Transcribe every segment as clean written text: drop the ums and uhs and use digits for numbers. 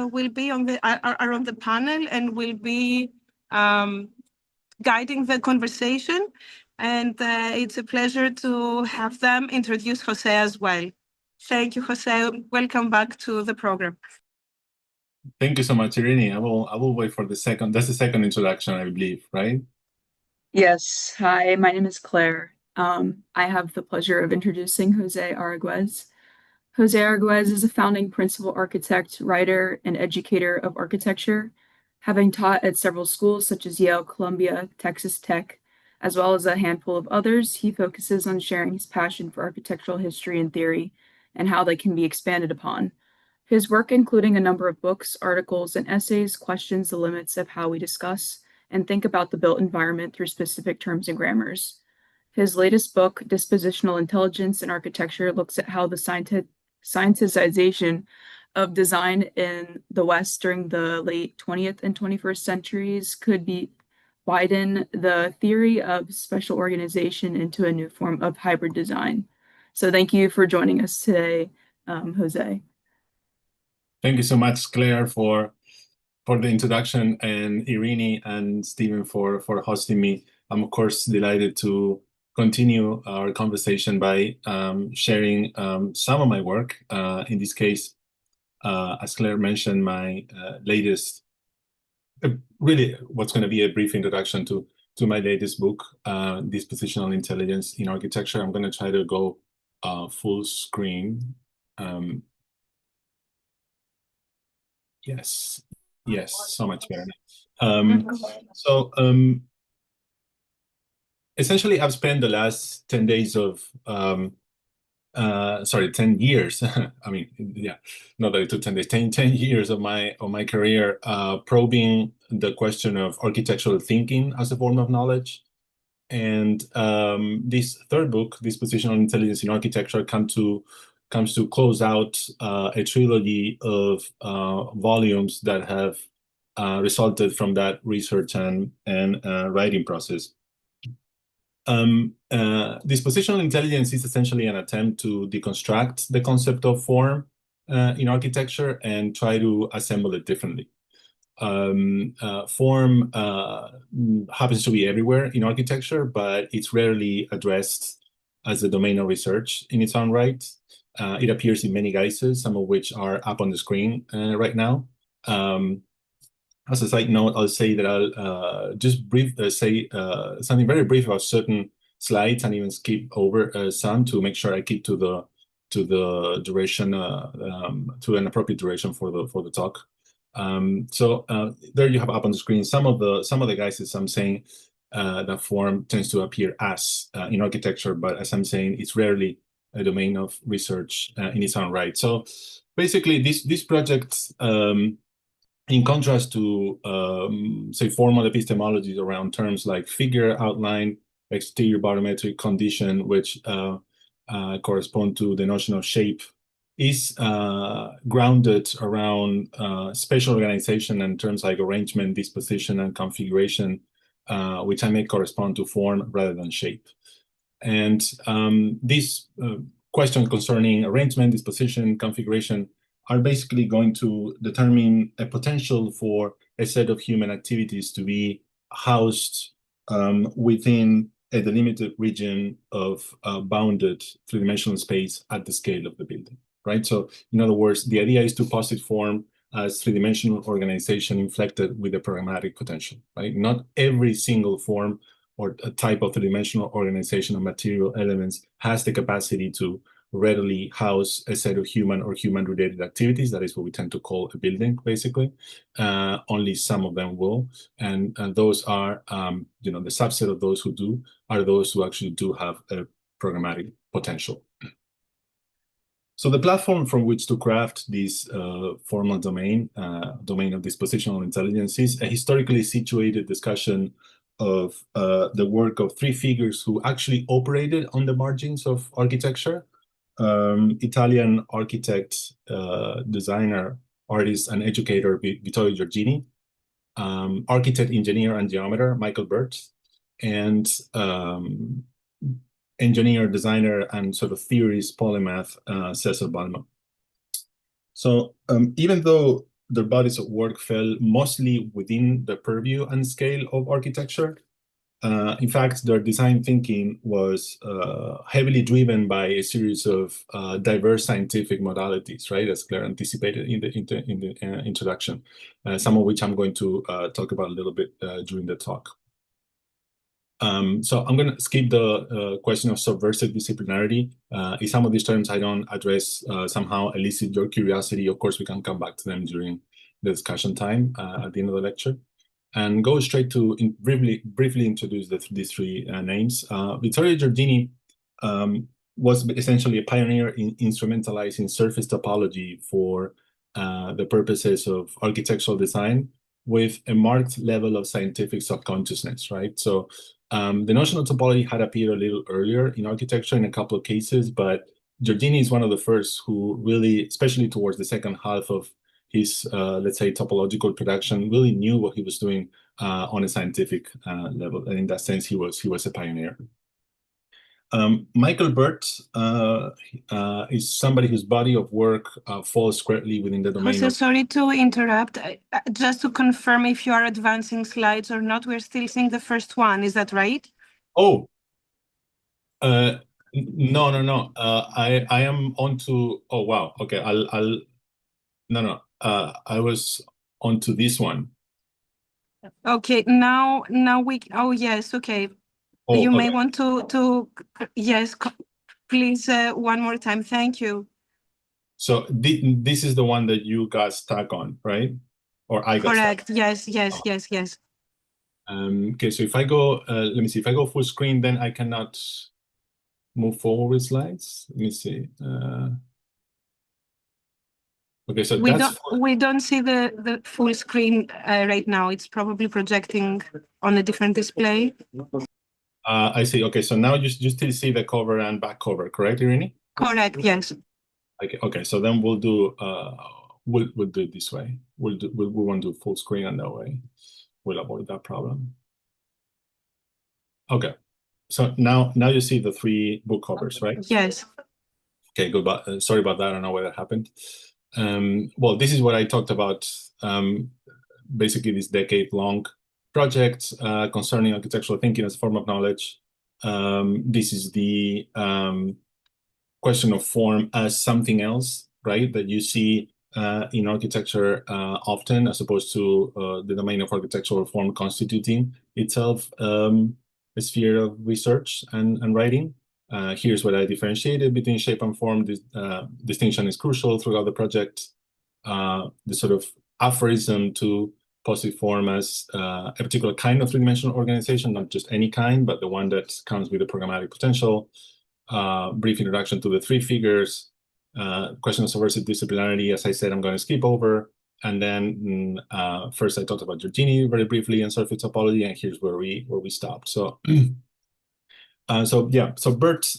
will be on are on the panel and will be guiding the conversation. And it's a pleasure to have them introduce Jose as well. Thank you, Jose. Welcome back to the program. Thank you so much, Irini. I will wait for the second. That's the second introduction, I believe, right? Yes. Hi, my name is Claire. I have the pleasure of introducing Jose Aragüez. Jose Aragüez is a founding principal architect, writer, and educator of architecture, having taught at several schools such as Yale, Columbia, Texas Tech, as well as a handful of others. He focuses on sharing his passion for architectural history and theory and how they can be expanded upon. His work, including a number of books, articles, and essays, questions the limits of how we discuss and think about the built environment through specific terms and grammars. His latest book, Dispositional Intelligence in Architecture, looks at how the scienticization of design in the West during the late 20th and 21st centuries could widen the theory of special organization into a new form of hybrid design. So thank you for joining us today, Jose. Thank you so much, Claire, for the introduction, and Irini and Stephen for hosting me. I'm, of course, delighted to continue our conversation by sharing some of my work. In this case, as Claire mentioned, my latest, really what's going to be a brief introduction to my latest book, Dispositional Intelligence in Architecture. I'm going to try to go full screen. Yes, so much better now. Essentially, I've spent the last 10 days of, 10 years. I mean, yeah, not that it took 10 days, 10 years of my career probing the question of architectural thinking as a form of knowledge. And this third book, Dispositional Intelligence in Architecture, comes to close out a trilogy of volumes that have resulted from that research and writing process. Dispositional intelligence is essentially an attempt to deconstruct the concept of form in architecture and try to assemble it differently. Form happens to be everywhere in architecture, but it's rarely addressed as a domain of research in its own right. It appears in many guises, some of which are up on the screen right now. As a side note, I'll say that I'll just say something very brief about certain slides and even skip over some to make sure I keep to the duration, to an appropriate duration for the talk. There you have up on the screen some of the guises I'm saying that form tends to appear as in architecture, but as I'm saying, it's rarely a domain of research in its own right. So basically, this project, in contrast to, say, formal epistemologies around terms like figure, outline, exterior barometric condition, which correspond to the notion of shape, is grounded around spatial organization and terms like arrangement, disposition, and configuration, which I make correspond to form rather than shape. And these questions concerning arrangement, disposition, configuration are basically going to determine a potential for a set of human activities to be housed within a delimited region of bounded three-dimensional space at the scale of the building, right? So in other words, the idea is to posit form as three-dimensional organization inflected with a programmatic potential, right? Not every single form or a type of three-dimensional organization of material elements has the capacity to readily house a set of human or human-related activities. That is what we tend to call a building, basically. Only some of them will, and those are, the subset of those who do are those who actually do have a programmatic potential. So the platform from which to craft this formal domain of dispositional intelligence is a historically situated discussion of the work of three figures who actually operated on the margins of architecture. Italian architect, designer, artist, and educator Vittorio Giorgini, architect, engineer, and geometer Michael Burt, and engineer, designer, and sort of theorist polymath Cesar Balma. So even though their bodies of work fell mostly within the purview and scale of architecture. In fact, their design thinking was heavily driven by a series of diverse scientific modalities, right? As Claire anticipated in the introduction, some of which I'm going to talk about a little bit during the talk. So I'm going to skip the question of subversive disciplinarity. If some of these terms I don't address somehow elicit your curiosity, of course, we can come back to them during the discussion time at the end of the lecture. And go straight to briefly introduce these three names. Vittorio Giorgini was essentially a pioneer in instrumentalizing surface topology for the purposes of architectural design with a marked level of scientific subconsciousness, right? So the notion of topology had appeared a little earlier in architecture in a couple of cases, but Giorgini is one of the first who really, especially towards the second half of his, let's say, topological production, really knew what he was doing on a scientific level. And in that sense, he was a pioneer. Michael Burt is somebody whose body of work falls squarely within the domain Jose, of... sorry to interrupt. Just to confirm if you are advancing slides or not, we're still seeing the first one. Is that right? Oh, no. I am on to... Oh, wow. Okay, No. I was onto this one. Okay, now we... Oh, yes, okay. Oh, You may okay. want to yes, please, one more time. Thank you. So this is the one that you got stuck on, right? Or I got Correct. stuck. Yes. Okay, so if I go, let me see, if I go full screen, then I cannot move forward with slides. Let me see. Okay, so we don't see the full screen right now. It's probably projecting on a different display. I see. Okay, so now you still see the cover and back cover, correct, Irini? Correct. Yes. Okay. So then we'll do it this way. We want to do full screen, and that way we'll avoid that problem. Okay. So now you see the three book covers, right? Yes. Okay, good. But sorry about that. I don't know why that happened. Well, this is what I talked about. Basically, this decade-long project concerning architectural thinking as a form of knowledge. This is the question of form as something else, right? That you see in architecture often, as opposed to the domain of architectural form constituting itself a sphere of research and writing. Here's what I differentiated between shape and form. This distinction is crucial throughout the project. The sort of aphorism to positive form as a particular kind of three-dimensional organization, not just any kind, but the one that comes with a programmatic potential. Brief introduction to the three figures. Question of subversive disciplinarity, as I said, I'm going to skip over. And then first I talked about Giorgini very briefly and surface topology, and here's where we stopped. So so Burt,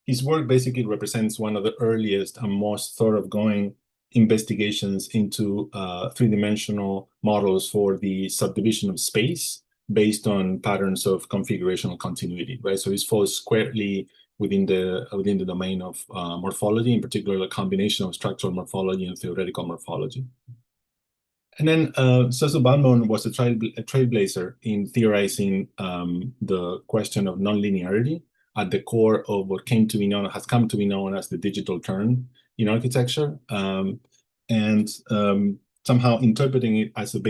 his work basically represents one of the earliest and most thoroughgoing investigations into three-dimensional models for the subdivision of space based on patterns of configurational continuity, right? So this falls squarely within the domain of morphology, in particular the combination of structural morphology and theoretical morphology. And then José Balmón was a trailblazer in theorizing the question of nonlinearity at the core of what has come to be known as the digital turn in architecture, and somehow interpreting it as a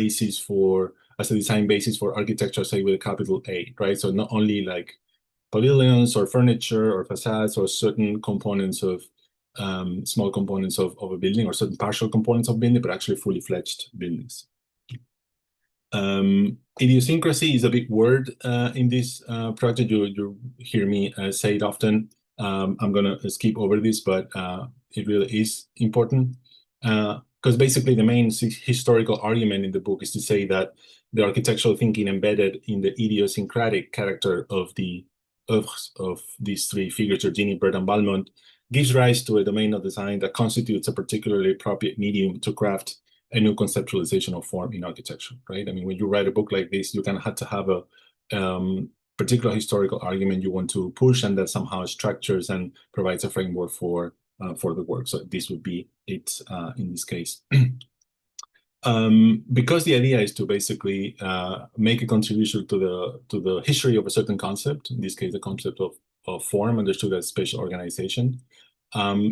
design basis for architecture, say with a capital A, right? So not only like pavilions or furniture or facades or certain components of small components of a building or certain partial components of building, but actually fully fledged buildings. Idiosyncrasy is a big word in this project. You hear me say it often. I'm going to skip over this, but it really is important. Because basically the main historical argument in the book is to say that the architectural thinking embedded in the idiosyncratic character of these three figures, Giorgini, Burt, and Balmón, gives rise to a domain of design that constitutes a particularly appropriate medium to craft a new conceptualization of form in architecture, right? I mean, when you write a book like this, you kind of have to have a particular historical argument you want to push, and that somehow structures and provides a framework for the work. So this would be it in this case. because the idea is to basically make a contribution to the history of a certain concept, in this case, the concept of form understood as spatial organization,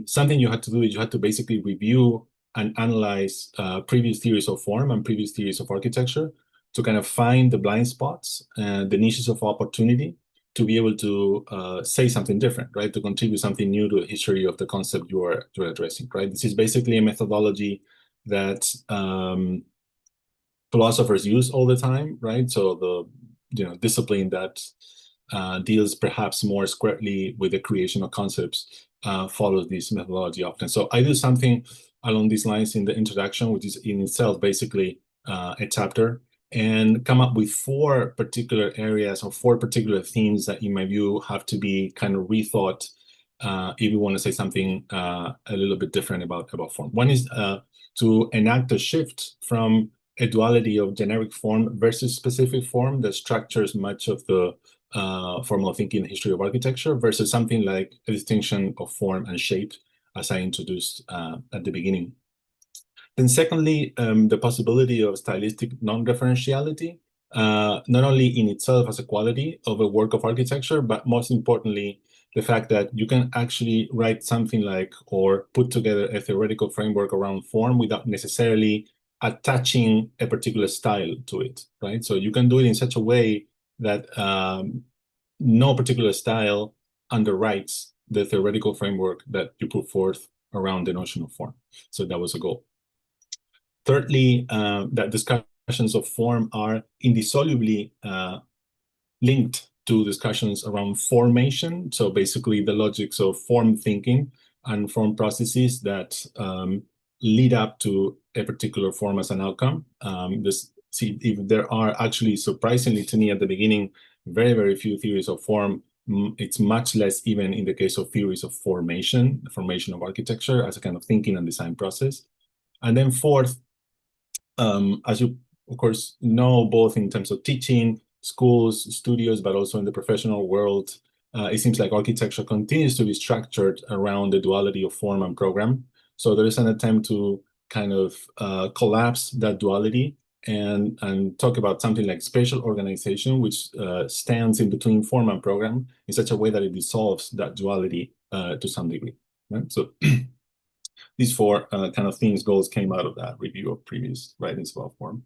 something you had to do is you had to basically review and analyze previous theories of form and previous theories of architecture to kind of find the blind spots and the niches of opportunity to be able to say something different, right? To contribute something new to the history of the concept you're addressing, right? This is basically a methodology that philosophers use all the time, right? So the discipline that deals perhaps more squarely with the creation of concepts follows this methodology often. So I do something along these lines in the introduction, which is in itself basically a chapter, and come up with 4 particular areas or 4 particular themes that, in my view, have to be kind of rethought if you want to say something a little bit different about form. One is to enact a shift from a duality of generic form versus specific form that structures much of the formal thinking in the history of architecture versus something like a distinction of form and shape, as I introduced at the beginning. Then secondly, the possibility of stylistic non-referentiality, not only in itself as a quality of a work of architecture, but most importantly, the fact that you can actually write something like or put together a theoretical framework around form without necessarily attaching a particular style to it, right? So you can do it in such a way that no particular style underwrites the theoretical framework that you put forth around the notion of form. So that was a goal. Thirdly, that discussions of form are indissolubly linked to discussions around formation. So basically the logics of form thinking and form processes that lead up to a particular form as an outcome. If there are actually, surprisingly to me at the beginning, very, very few theories of form. It's much less even in the case of theories of formation, the formation of architecture as a kind of thinking and design process. And then fourth, as you, of course, know, both in terms of teaching, schools, studios, but also in the professional world, it seems like architecture continues to be structured around the duality of form and program. So there is an attempt to kind of collapse that duality and talk about something like spatial organization, which stands in between form and program in such a way that it dissolves that duality to some degree. Right? So these 4 kind of themes, goals came out of that review of previous writings about form.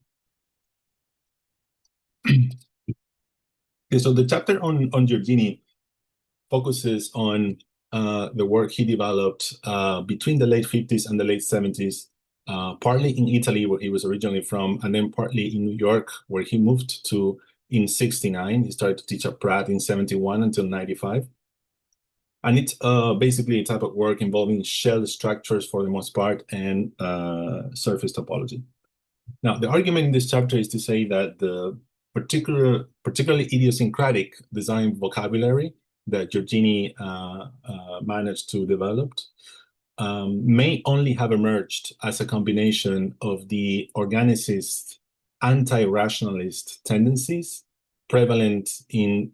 Okay, so the chapter on Giorgini focuses on the work he developed between the late 50s and the late 70s, partly in Italy, where he was originally from, and then partly in New York, where he moved to in 69. He started to teach at Pratt in 71 until 95. And it's basically a type of work involving shell structures for the most part and surface topology. Now, the argument in this chapter is to say that the particularly idiosyncratic design vocabulary that Giorgini managed to develop may only have emerged as a combination of the organicist, anti-rationalist tendencies prevalent in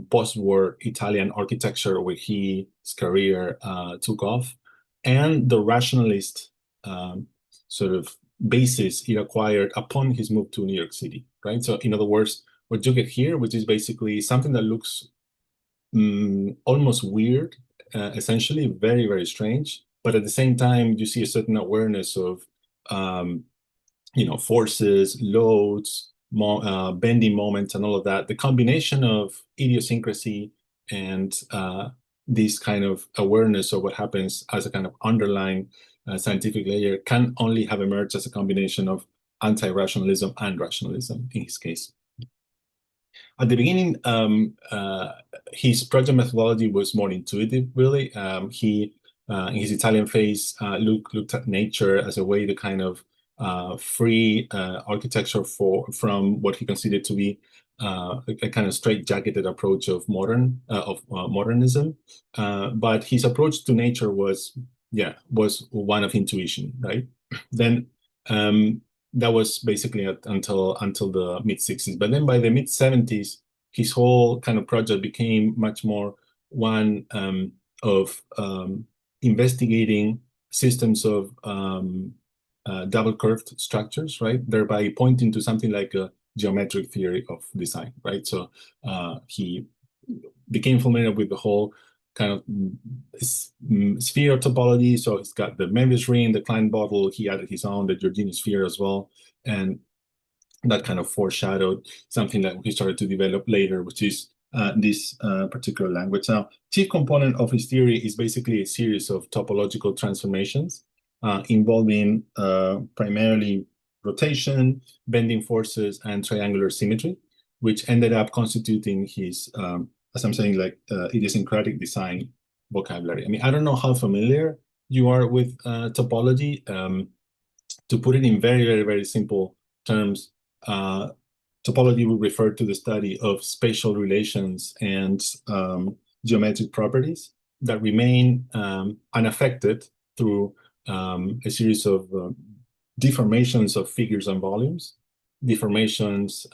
post-war Italian architecture, where his career took off, and the rationalist sort of basis he acquired upon his move to New York City, right? So in other words, what you get here, which is basically something that looks almost weird, essentially very, very strange, but at the same time, you see a certain awareness of, forces, loads, bending moments, and all of that. The combination of idiosyncrasy and this kind of awareness of what happens as a kind of underlying scientific layer can only have emerged as a combination of anti-rationalism and rationalism in his case. At the beginning, his project methodology was more intuitive, really. He, in his Italian phase, looked at nature as a way to kind of free architecture from what he considered to be a kind of straight-jacketed approach of modernism. But his approach to nature was one of intuition, right? Then that was basically until the mid-60s. But then by the mid-70s, his whole kind of project became much more one of investigating systems of double curved structures, right? Thereby pointing to something like a geometric theory of design, right? So he became familiar with the whole kind of sphere topology. So he's got the Möbius ring, the Klein bottle. He added his own, the Giorgini sphere as well. And that kind of foreshadowed something that he started to develop later, which is this particular language. Now, chief component of his theory is basically a series of topological transformations involving primarily rotation, bending forces, and triangular symmetry, which ended up constituting his, as I'm saying, like idiosyncratic design vocabulary. I mean, I don't know how familiar you are with topology. To put it in very, very, very simple terms, topology would refer to the study of spatial relations and geometric properties that remain unaffected through a series of deformations of figures and volumes, deformations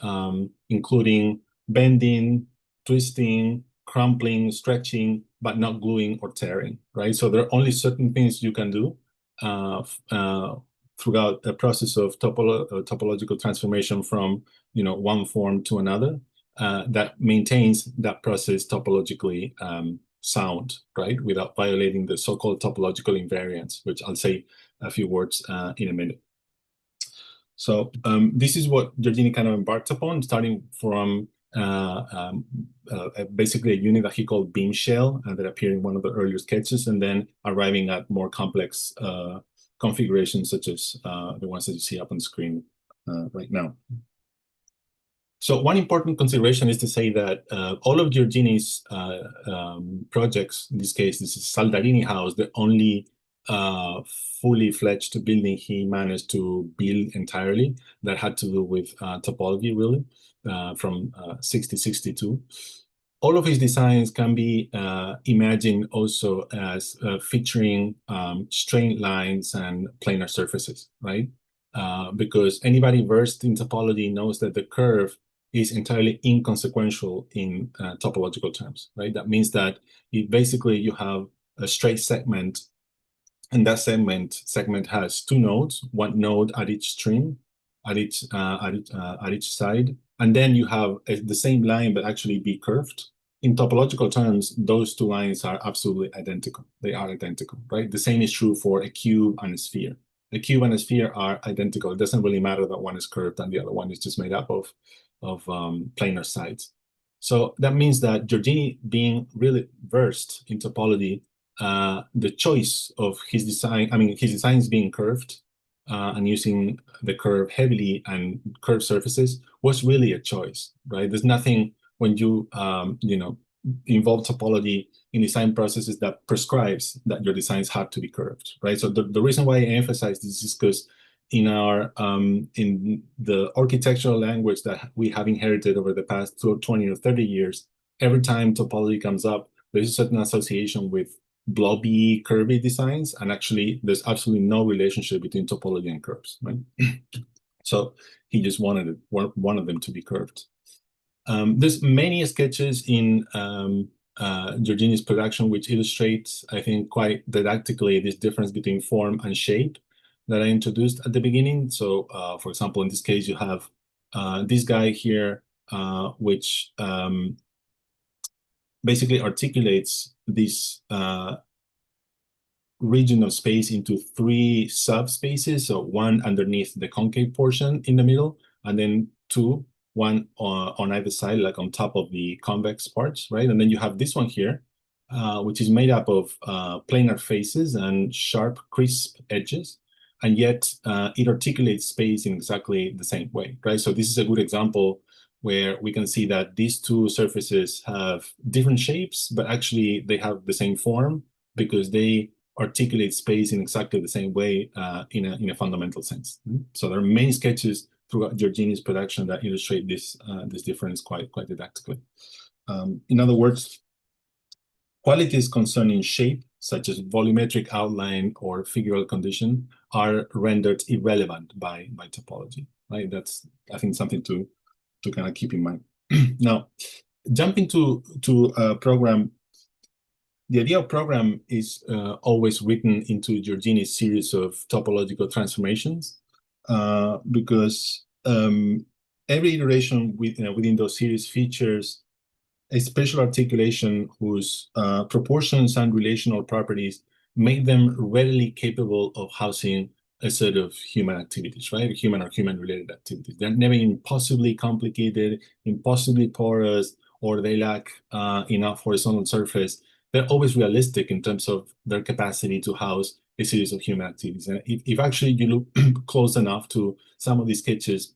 including bending, twisting, crumpling, stretching, but not gluing or tearing, right? So there are only certain things you can do throughout the process of topological transformation from one form to another that maintains that process topologically sound, right, without violating the so-called topological invariance, which I'll say a few words in a minute. So this is what Giorgini kind of embarked upon, starting from basically a unit that he called beam shell that appeared in one of the earlier sketches, and then arriving at more complex configurations such as the ones that you see up on the screen right now. So one important consideration is to say that all of Giorgini's projects, in this case, this is Saldarini House, the only fully fledged building he managed to build entirely that had to do with topology, really, from 60-62. All of his designs can be imagined also as featuring straight lines and planar surfaces, right? Because anybody versed in topology knows that the curve is entirely inconsequential in topological terms, right? That means that basically you have a straight segment, and that segment has two nodes, one node at each string, at each side, and then you have the same line but actually be curved. In topological terms, those two lines are absolutely identical. They are identical, right? The same is true for a cube and a sphere. A cube and a sphere are identical. It doesn't really matter that one is curved and the other one is just made up of planar sides. So that means that Giorgini, being really versed in topology, the choice of his design, his design is being curved and using the curve heavily and curved surfaces was really a choice, right? There's nothing when you, involve topology in design processes that prescribes that your designs have to be curved, right? So the reason why I emphasize this is because in our in the architectural language that we have inherited over the past 20 or 30 years, every time topology comes up, there's a certain association with blobby, curvy designs, and actually there's absolutely no relationship between topology and curves, right? So he just wanted one of them to be curved. There's many sketches in Giorgini's production which illustrates, I think, quite didactically this difference between form and shape that I introduced at the beginning. So, for example, in this case, you have this guy here, which basically articulates this region of space into three subspaces. So one underneath the concave portion in the middle, and then two, one on either side, like on top of the convex parts, right? And then you have this one here, which is made up of planar faces and sharp, crisp edges. And yet it articulates space in exactly the same way, right? So this is a good example where we can see that these two surfaces have different shapes, but actually they have the same form because they articulate space in exactly the same way in a fundamental sense. So there are many sketches throughout Giorgini's production that illustrate this this difference quite didactically. In other words, qualities concerning shape, such as volumetric outline or figural condition, are rendered irrelevant by topology. Right? That's, I think, something to kind of keep in mind. Now, jumping to a program the idea of program is always written into Giorgini's series of topological transformations, because every iteration within those series features a special articulation whose proportions and relational properties make them readily capable of housing a set of human activities, right? Human or human-related activities. They're never impossibly complicated, impossibly porous, or they lack enough horizontal surface. They're always realistic in terms of their capacity to house a series of human activities. And if actually you look close enough to some of these sketches,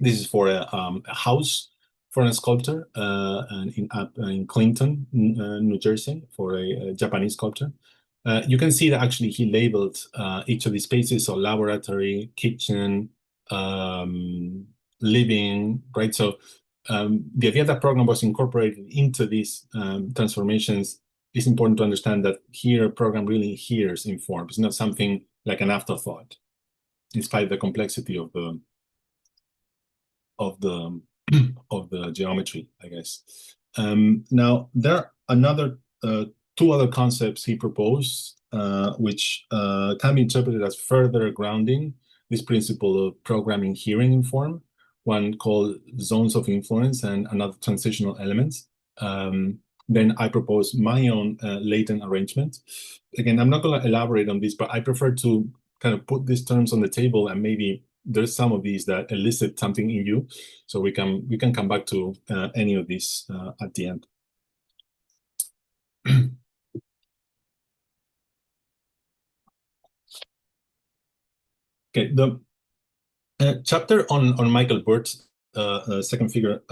this is for a house for a sculptor in Clinton, New Jersey, for a Japanese sculptor. You can see that actually he labeled each of these spaces, so laboratory, kitchen, living, right? So the idea that program was incorporated into these transformations is important to understand that here program really adheres in form. It's not something like an afterthought, despite the complexity of the geometry, I guess. Now there are two other concepts he proposed, which can be interpreted as further grounding this principle of programming adhering in form. One called zones of influence and another transitional elements. Then I propose my own latent arrangement. Again, I'm not going to elaborate on this, but I prefer to kind of put these terms on the table, and maybe there's some of these that elicit something in you, so we can come back to any of these at the end. Okay, the chapter on Michael Burt's second figure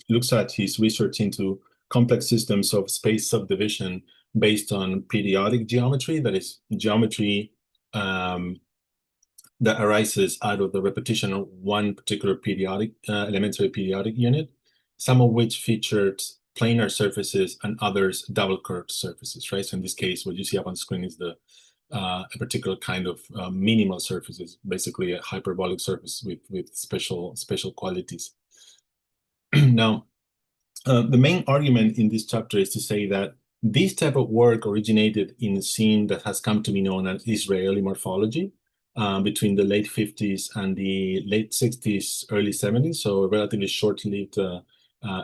looks at his research into complex systems of space subdivision based on periodic geometry, that is geometry that arises out of the repetition of one particular periodic elementary periodic unit, some of which featured planar surfaces and others double curved surfaces, right? So in this case, what you see up on screen is a particular kind of minimal surface. It's basically a hyperbolic surface with special qualities. Now, the main argument in this chapter is to say that this type of work originated in a scene that has come to be known as Israeli morphology between the late 50s and the late 60s, early 70s, so a relatively short-lived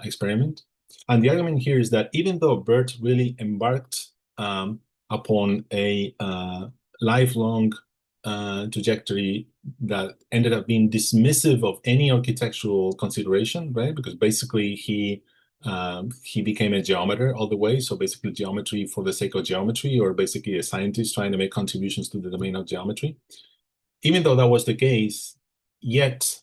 experiment. And the argument here is that even though Burt really embarked upon a lifelong trajectory that ended up being dismissive of any architectural consideration, right? Because basically he became a geometer all the way. So basically geometry for the sake of geometry, or basically a scientist trying to make contributions to the domain of geometry. Even though that was the case, yet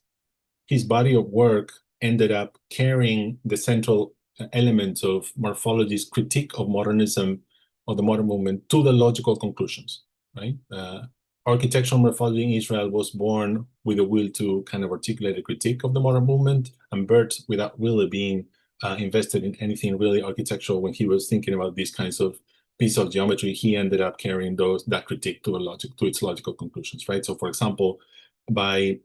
his body of work ended up carrying the central elements of morphology's critique of modernism, of the modern movement, to the logical conclusions, right? Architectural morphology in Israel was born with a will to kind of articulate a critique of the modern movement, and Burt, without really being invested in anything really architectural, when he was thinking about these kinds of piece of geometry, he ended up carrying that critique to its logical conclusions, right? So, for example, by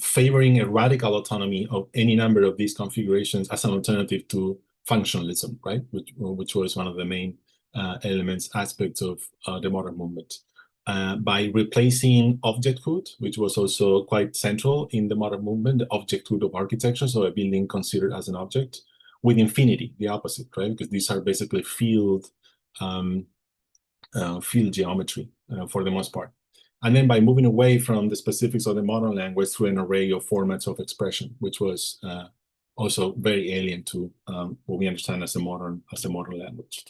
favoring a radical autonomy of any number of these configurations as an alternative to functionalism, right? Which was one of the main aspects of the modern movement. By replacing objecthood, which was also quite central in the modern movement, the objecthood of architecture, so a building considered as an object, with infinity, the opposite, right? Because these are basically field geometry for the most part. And then by moving away from the specifics of the modern language through an array of formats of expression, which was also very alien to what we understand as the modern language.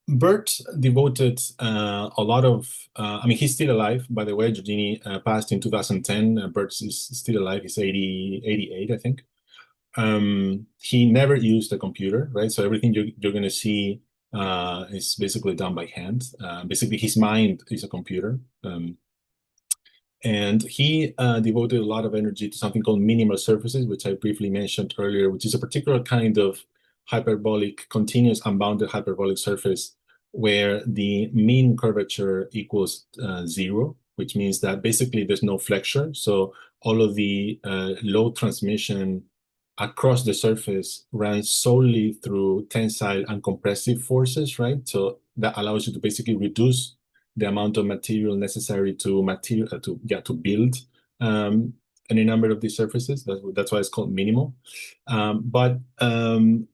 Burt devoted a lot of, I mean, he's still alive, by the way. Giorgini passed in 2010. Burt is still alive. He's 88, I think. He never used a computer, right? So everything you're going to see is basically done by hand. Basically, his mind is a computer. And he devoted a lot of energy to something called minimal surfaces, which I briefly mentioned earlier, which is a particular kind of hyperbolic, continuous unbounded hyperbolic surface where the mean curvature equals 0, which means that basically there's no flexure. So all of the low transmission across the surface runs solely through tensile and compressive forces, right? So that allows you to basically reduce the amount of material necessary to build any number of these surfaces. That's why it's called minimal. But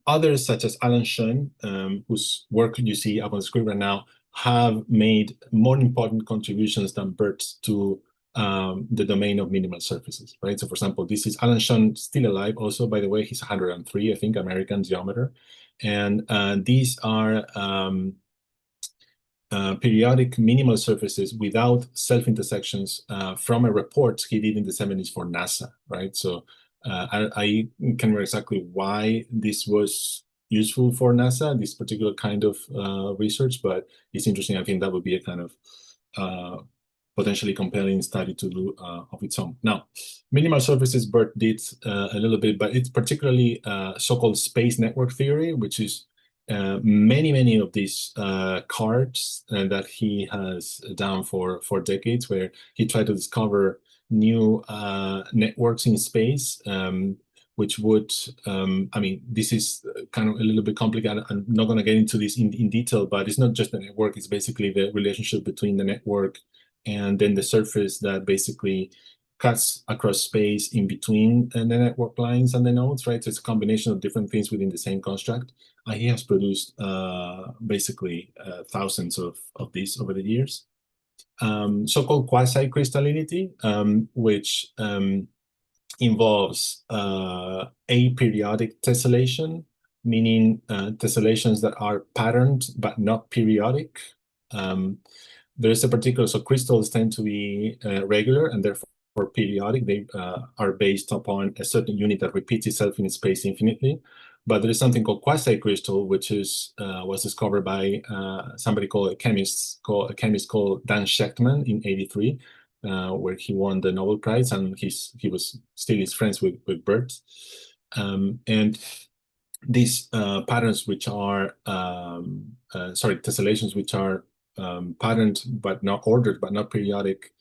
others, such as Alan Schoen, whose work you see up on the screen right now, have made more important contributions than Bert to the domain of minimal surfaces, right? So for example, this is Alan Schoen, still alive also, by the way. He's 103, I think, American geometer. And these are periodic minimal surfaces without self-intersections from a report he did in the 70s for NASA, right? So I can't remember exactly why this was useful for NASA, this particular kind of research, but it's interesting. I think that would be a kind of potentially compelling study to do of its own. Now, minimal surfaces Bert did a little bit, but it's particularly so-called space network theory, which is many of these cards that he has done for decades, where he tried to discover new networks in space, which would, I mean, this is kind of a little bit complicated. I'm not going to get into this in detail, but it's not just the network. It's basically the relationship between the network and then the surface that basically cuts across space in between the network lines and the nodes, right? So it's a combination of different things within the same construct. He has produced basically thousands of these over the years. So-called quasi-crystallinity, which involves aperiodic tessellation, meaning tessellations that are patterned but not periodic. There is a particular, so crystals tend to be regular and therefore periodic. They are based upon a certain unit that repeats itself in space infinitely. But there is something called quasi-crystal, which is was discovered by somebody called a chemist called Dan Shechtman in '83, where he won the Nobel Prize, and he was still friends with Bert. And these patterns, which are tessellations, which are patterned but not ordered but not periodic,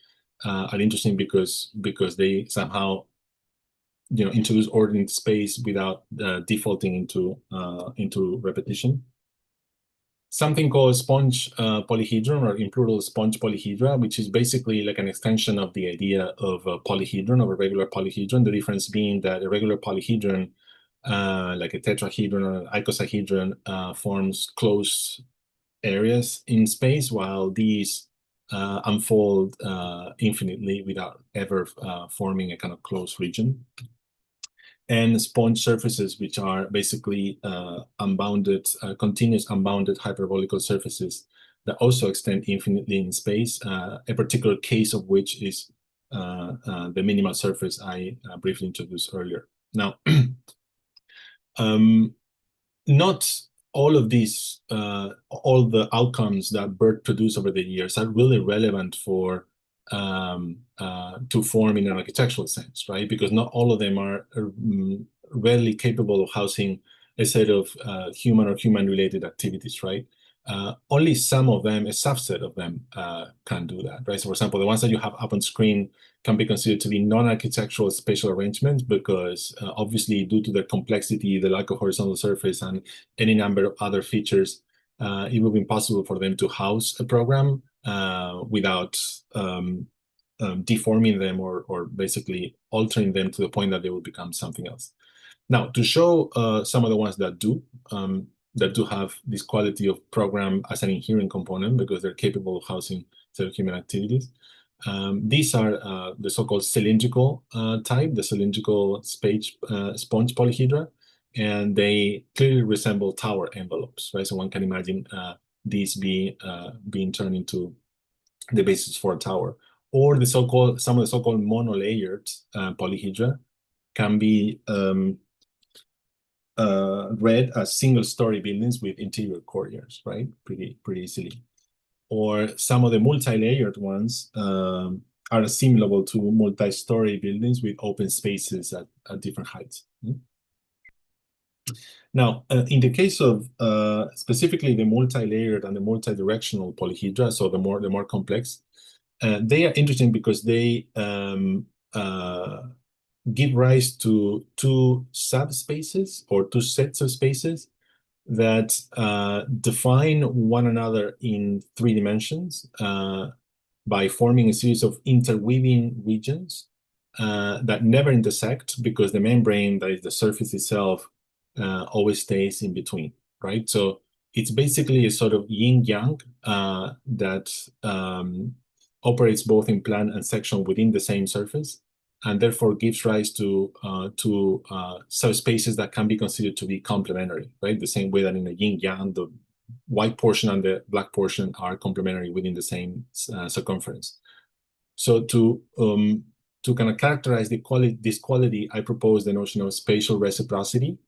are interesting because they somehow introduce order into space without defaulting into repetition. Something called sponge polyhedron or implural sponge polyhedra, which is basically like an extension of the idea of a polyhedron, of a regular polyhedron. The difference being that a regular polyhedron, like a tetrahedron or an icosahedron, forms closed areas in space, while these unfold infinitely without ever forming a kind of closed region. And sponge surfaces, which are basically unbounded, continuous unbounded hyperbolical surfaces that also extend infinitely in space, a particular case of which is the minimal surface I briefly introduced earlier. Now, not all of these, all the outcomes that Bert produced over the years are really relevant for to form in an architectural sense, right? Because not all of them are readily capable of housing a set of human or human-related activities, right? Only some of them, a subset of them, can do that, right? So, for example, the ones that you have up on screen can be considered to be non-architectural spatial arrangements because, obviously, due to their complexity, the lack of horizontal surface, and any number of other features, it will be impossible for them to house a program without deforming them or basically altering them to the point that they will become something else. Now, to show some of the ones that do have this quality of program as an inherent component because they're capable of housing certain human activities, these are the so-called cylindrical type, the cylindrical sponge polyhedra, and they clearly resemble tower envelopes, right? So one can imagine these being turned into the basis for a tower. Or some of the so-called monolayered polyhedra can be read as single-story buildings with interior courtyards, right? Pretty easily. Or some of the multi-layered ones are assimilable to multi-story buildings with open spaces at different heights. Now, in the case of specifically the multi-layered and the multi-directional polyhedra, so the more complex, they are interesting because they give rise to two subspaces or two sets of spaces that define one another in 3 dimensions by forming a series of interweaving regions that never intersect, because the membrane, that is the surface itself, always stays in between, right? So it's basically a sort of yin-yang that operates both in plan and section within the same surface, and therefore gives rise to subspaces that can be considered to be complementary, right? The same way that in a yin-yang, the white portion and the black portion are complementary within the same circumference. So to kind of characterize this quality, I propose the notion of spatial reciprocity,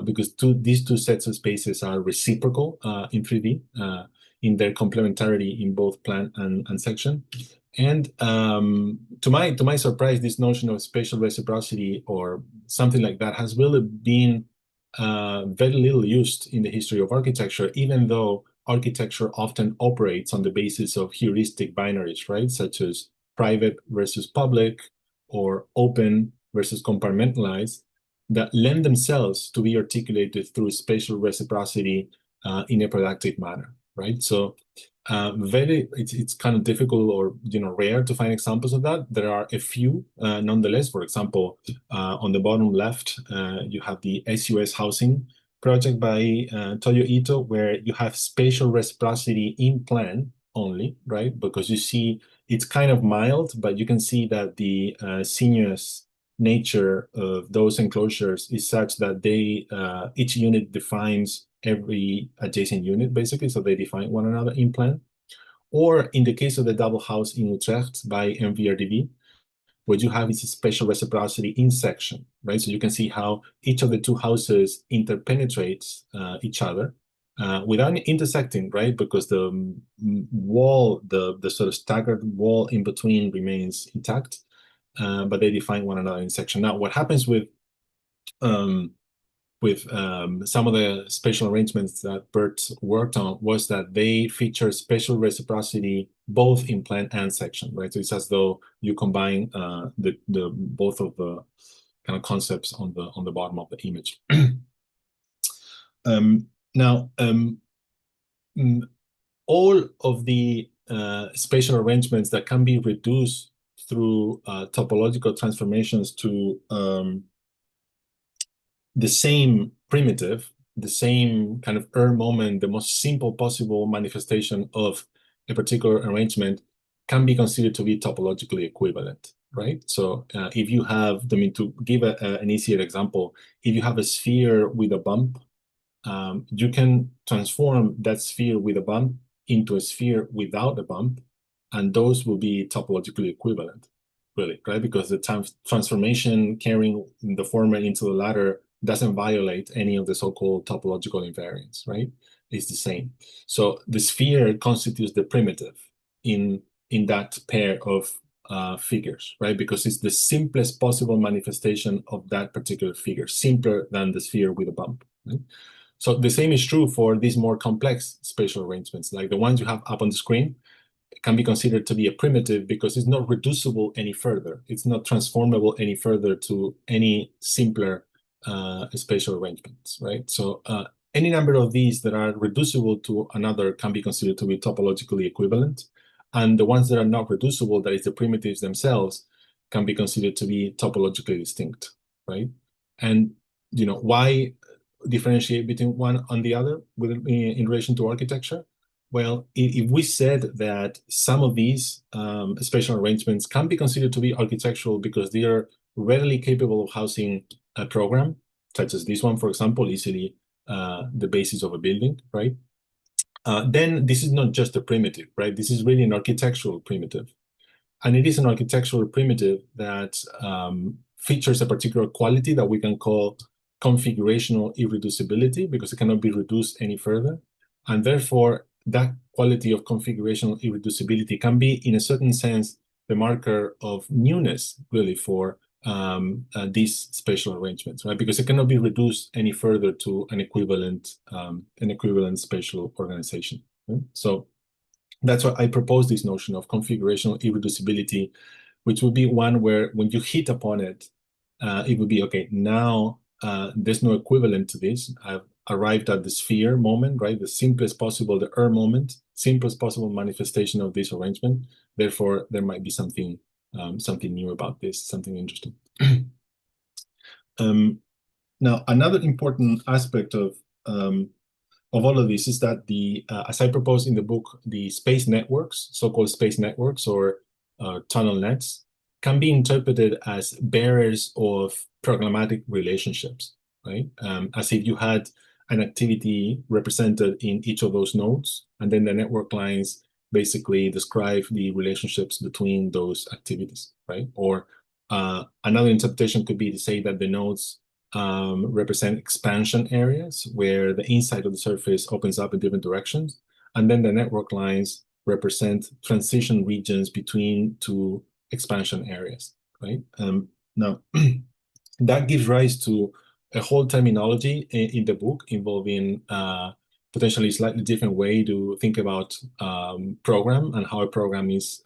because these two sets of spaces are reciprocal in 3D in their complementarity in both plan and section. And to my surprise, this notion of spatial reciprocity or something like that has really been very little used in the history of architecture, even though architecture often operates on the basis of heuristic binaries, right? Such as private versus public, or open versus compartmentalized, that lend themselves to be articulated through spatial reciprocity in a productive manner, right? So it's kind of difficult or rare to find examples of that. There are a few nonetheless. For example, on the bottom left, you have the SUS housing project by Toyo Ito, where you have spatial reciprocity in plan only, right? Because you see it's kind of mild, but you can see that the sinuous nature of those enclosures is such that they each unit defines every adjacent unit, basically, so they define one another in plan. Or in the case of the double house in Utrecht by MVRDV, what you have is a spatial reciprocity in section, right? So you can see how each of the two houses interpenetrates each other without intersecting, right? Because the wall, the sort of staggered wall in between remains intact, but they define one another in section. Now, what happens with some of the spatial arrangements that Bert worked on was that they feature spatial reciprocity both in plan and section, right? So it's as though you combine the both of the kind of concepts on the bottom of the image. Now, all of the spatial arrangements that can be reduced through topological transformations to the same primitive, the same kind of moment, the most simple possible manifestation of a particular arrangement can be considered to be topologically equivalent, right? So if you have, to give an easier example, if you have a sphere with a bump, you can transform that sphere with a bump into a sphere without a bump, and those will be topologically equivalent, really, right? Because the transformation carrying the former into the latter doesn't violate any of the so-called topological invariants, right? It's the same. So the sphere constitutes the primitive in that pair of figures, right? Because it's the simplest possible manifestation of that particular figure, simpler than the sphere with a bump, right? So the same is true for these more complex spatial arrangements, like the ones you have up on the screen. Can be considered to be a primitive because it's not reducible any further. It's not transformable any further to any simpler spatial arrangements, right? So any number of these that are reducible to another can be considered to be topologically equivalent. And the ones that are not reducible, that is the primitives themselves, can be considered to be topologically distinct, right? And why differentiate between one and the other in relation to architecture? Well, if we said that some of these spatial arrangements can be considered to be architectural because they are readily capable of housing a program, such as this one, for example, easily the basis of a building, right? Then this is not just a primitive, right? This is really an architectural primitive. And it is an architectural primitive that features a particular quality that we can call configurational irreducibility, because it cannot be reduced any further. And therefore, that quality of configurational irreducibility can be, in a certain sense, the marker of newness, really, for these spatial arrangements, right? Because it cannot be reduced any further to an equivalent spatial organization. Right? So that's why I propose this notion of configurational irreducibility, which would be one where when you hit upon it, it would be, okay, now there's no equivalent to this. I've arrived at the sphere moment, right? The simplest possible, the moment, simplest possible manifestation of this arrangement. Therefore, there might be something new about this, something interesting. Now, another important aspect of all of this is that as I propose in the book, the space networks, so-called space networks or tunnel nets, can be interpreted as bearers of programmatic relationships, right? As if you had an activity represented in each of those nodes, and then the network lines basically describe the relationships between those activities, right? Or another interpretation could be to say that the nodes represent expansion areas where the inside of the surface opens up in different directions. And then the network lines represent transition regions between two expansion areas, right? Now, that gives rise to a whole terminology in the book involving potentially slightly different way to think about program and how a program is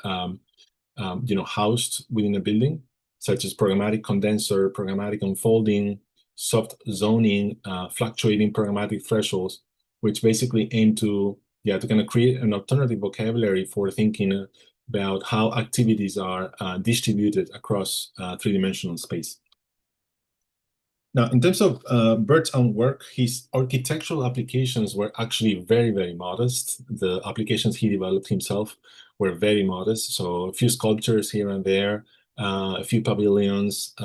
housed within a building, such as programmatic condenser, programmatic unfolding, soft zoning, fluctuating programmatic thresholds, which basically aim to kind of create an alternative vocabulary for thinking about how activities are distributed across three-dimensional space. Now, in terms of Bert's own work, his architectural applications were actually very, very modest. The applications he developed himself were very modest. So a few sculptures here and there, a few pavilions,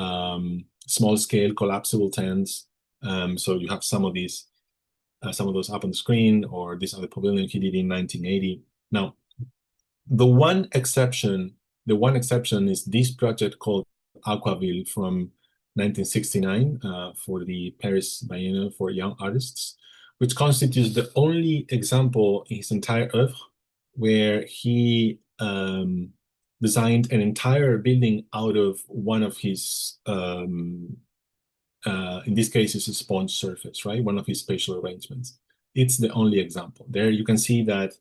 small scale collapsible tents. So you have some of those up on the screen, or this other pavilion he did in 1980. Now, the one exception is this project called Aquaville from 1969 for the Paris Biennale for Young Artists, which constitutes the only example in his entire oeuvre where he designed an entire building out of one of his, in this case, it's a sponge surface, right? One of his spatial arrangements. It's the only example. There you can see that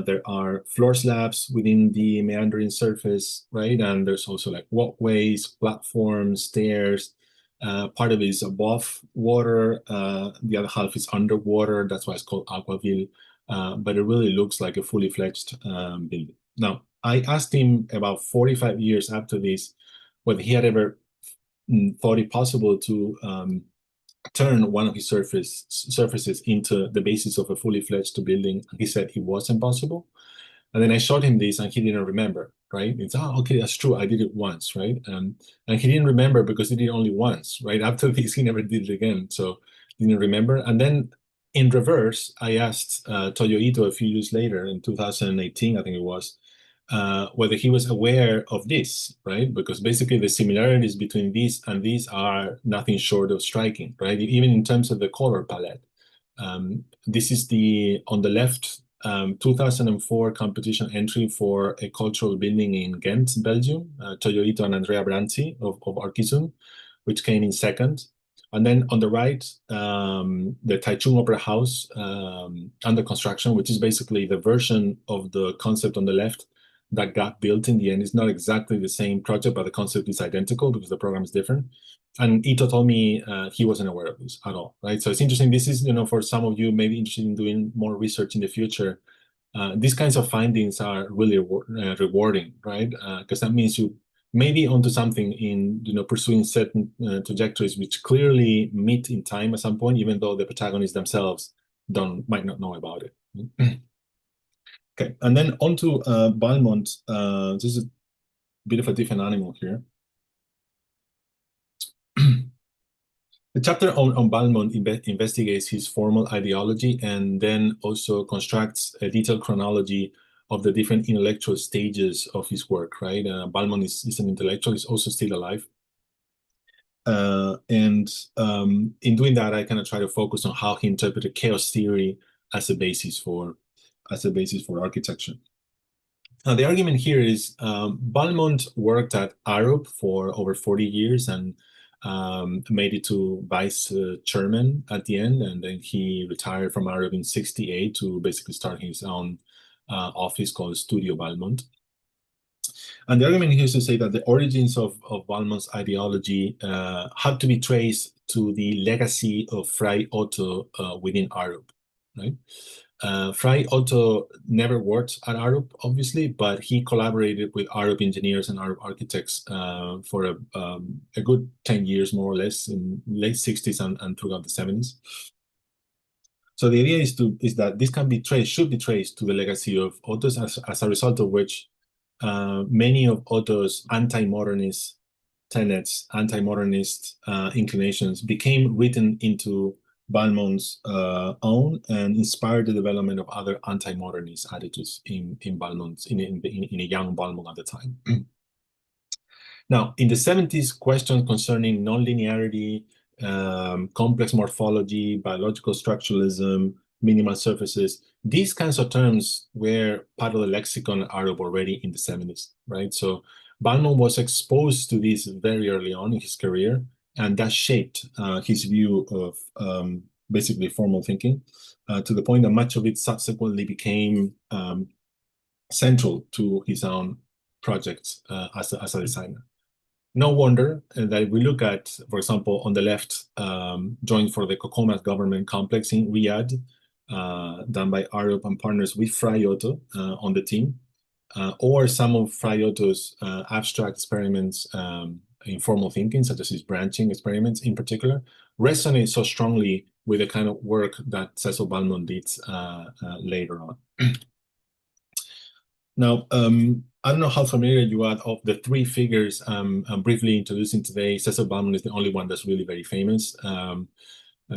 there are floor slabs within the meandering surface, right? And there's also like walkways, platforms, stairs. Part of it is above water. The other half is underwater. That's why it's called Aquaville. But it really looks like a fully fledged building. Now, I asked him about 45 years after this whether he had ever thought it possible to turn one of his surfaces into the basis of a fully fledged building. He said it was impossible. And then I showed him this and he didn't remember, right? It's, okay, that's true. I did it once, right? And he didn't remember because he did it only once, right? After this, he never did it again. So he didn't remember. And then in reverse, I asked Toyo Ito a few years later, in 2018, I think it was, whether he was aware of this, right? Because basically the similarities between these and these are nothing short of striking, right? Even in terms of the color palette. This is on the left, 2004 competition entry for a cultural building in Ghent, Belgium, Toyo Ito and Andrea Branzi of Arkizun, which came in second. And then on the right, the Taichung Opera House under construction, which is basically the version of the concept on the left that got built in the end. It's not exactly the same project, but the concept is identical because the program is different. And Ito told me he wasn't aware of this at all, right? So it's interesting. This is, for some of you maybe interested in doing more research in the future, these kinds of findings are really rewarding, right? Because that means you may be onto something in, pursuing certain trajectories which clearly meet in time at some point, even though the protagonists themselves might not know about it. Okay, and then onto Balmont. This is a bit of a different animal here. The chapter on Balmont investigates his formal ideology and then also constructs a detailed chronology of the different intellectual stages of his work, right? Balmont is an intellectual, he's also still alive. And in doing that, I kind of try to focus on how he interpreted chaos theory as a basis for architecture. Now, the argument here is Balmont worked at Arup for over 40 years and made it to vice chairman at the end. And then he retired from Arup in 1968 to basically start his own office called Studio Balmont. And the argument here is to say that the origins of Balmon's ideology had to be traced to the legacy of Fray Otto within Arup, right? Fray Otto never worked at Arup, obviously, but he collaborated with Arup engineers and Arup architects for a good 10 years, more or less, in late 60s and throughout the 70s. So the idea is that this should be traced to the legacy of Otto's, as a result of which many of Otto's anti-modernist tenets, anti-modernist inclinations became written into Balmon's own and inspired the development of other anti-modernist attitudes in Balmon's in a young Balmont at the time. Now, in the 70s, questions concerning nonlinearity, complex morphology, biological structuralism, minimal surfaces, these kinds of terms were part of the lexicon Arab already in the 70s, right? So Balmont was exposed to this very early on in his career, and that shaped his view of basically formal thinking to the point that much of it subsequently became central to his own projects as a designer. No wonder that if we look at, for example, on the left, drawing for the Kokomas government complex in Riyadh, done by Arup and partners with Fray Otto on the team, or some of Fray Otto's abstract experiments in formal thinking, such as his branching experiments in particular, resonate so strongly with the kind of work that Cecil Balmont did later on. Now, I don't know how familiar you are of the three figures I'm briefly introducing today. Cecil Balmont is the only one that's really very famous.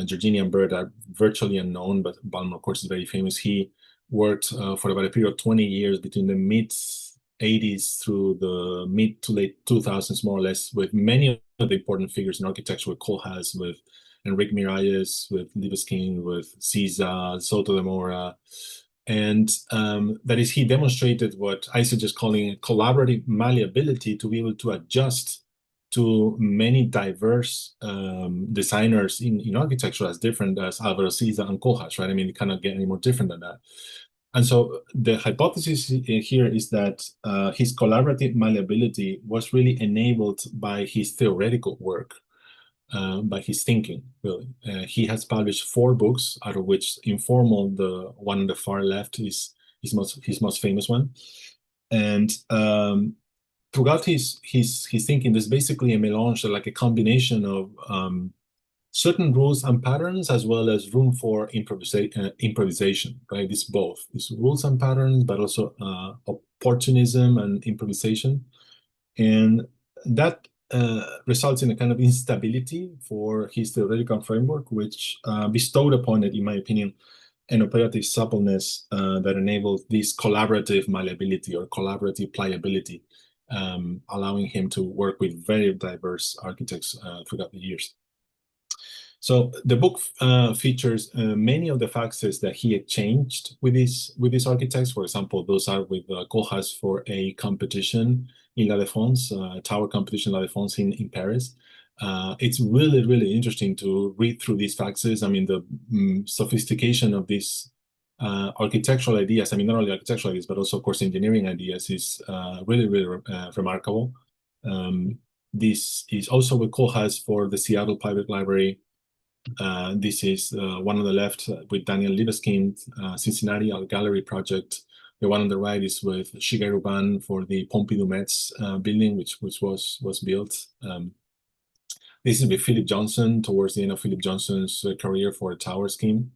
Georgina and Bird are virtually unknown, but Balmont, of course, is very famous. He worked for about a period of 20 years between the mid-80s through the mid to late 2000s, more or less, with many of the important figures in architecture, with Koolhaas, with Enrique Miralles, with Libeskind, with Siza, Soto de Mora. And that is, he demonstrated what I suggest calling collaborative malleability to be able to adjust to many diverse designers in architecture as different as Alvaro Siza and Koolhaas, right? I mean, it cannot get any more different than that. And so the hypothesis here is that his collaborative malleability was really enabled by his theoretical work, by his thinking, really. He has published 4 books, out of which Informal, the one on the far left, is his most famous one. And throughout his thinking, there's basically a melange, like a combination of certain rules and patterns, as well as room for improvisation, right? It's both. It's rules and patterns, but also opportunism and improvisation. And that results in a kind of instability for his theoretical framework, which bestowed upon it, in my opinion, an operative suppleness that enables this collaborative malleability or collaborative pliability, allowing him to work with very diverse architects throughout the years. So the book features many of the faxes that he exchanged with these architects. For example, those are with Koolhaas for a competition in La Défense, a tower competition in La Défense in Paris. It's really, really interesting to read through these faxes. I mean, the sophistication of these architectural ideas, I mean, not only architectural ideas, but also, of course, engineering ideas is really, really remarkable. This is also with Koolhaas for the Seattle Public Library. This is one on the left with Daniel Libeskind, Cincinnati Art Gallery project. The one on the right is with Shigeru Ban for the Pompidou Metz building, which was built. This is with Philip Johnson towards the end of Philip Johnson's career for a tower scheme.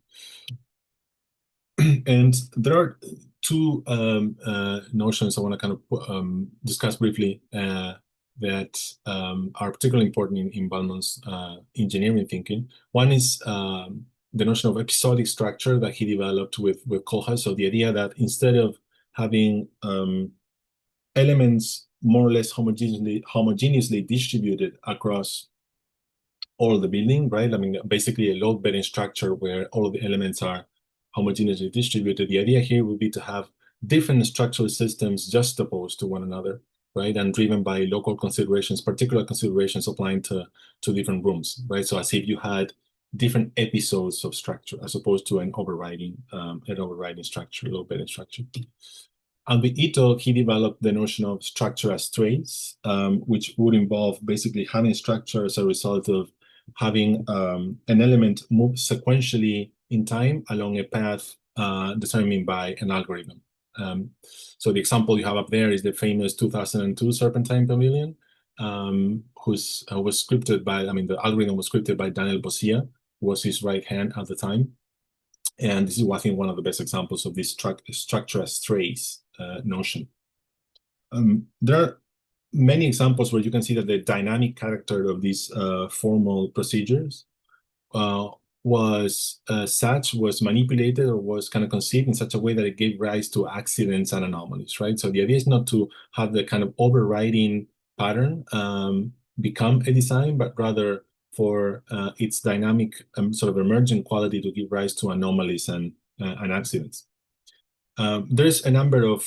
And there are 2 notions I want to kind of discuss briefly that are particularly important in Balmont's engineering thinking. One is the notion of episodic structure that he developed with Koolhaas. So the idea that instead of having elements more or less homogeneously distributed across all of the building, right? I mean, basically a load-bearing structure where all of the elements are homogeneously distributed. The idea here would be to have different structural systems juxtaposed to one another, right? And driven by local considerations, particular considerations applying to different rooms, right? So as if you had different episodes of structure as opposed to an overriding structure, load-bearing structure. And with Ito, he developed the notion of structure as trace, which would involve basically having structure as a result of having an element move sequentially in time along a path determined by an algorithm. So the example you have up there is the famous 2002 Serpentine Pavilion, was scripted by, the algorithm was scripted by Daniel Bosia, who was his right hand at the time. And this is, I think, one of the best examples of this structure as trace notion. There are many examples where you can see that the dynamic character of these formal procedures was manipulated or was kind of conceived in such a way that it gave rise to accidents and anomalies, right? So the idea is not to have the kind of overriding pattern become a design, but rather for its dynamic sort of emergent quality to give rise to anomalies and accidents. There's a number of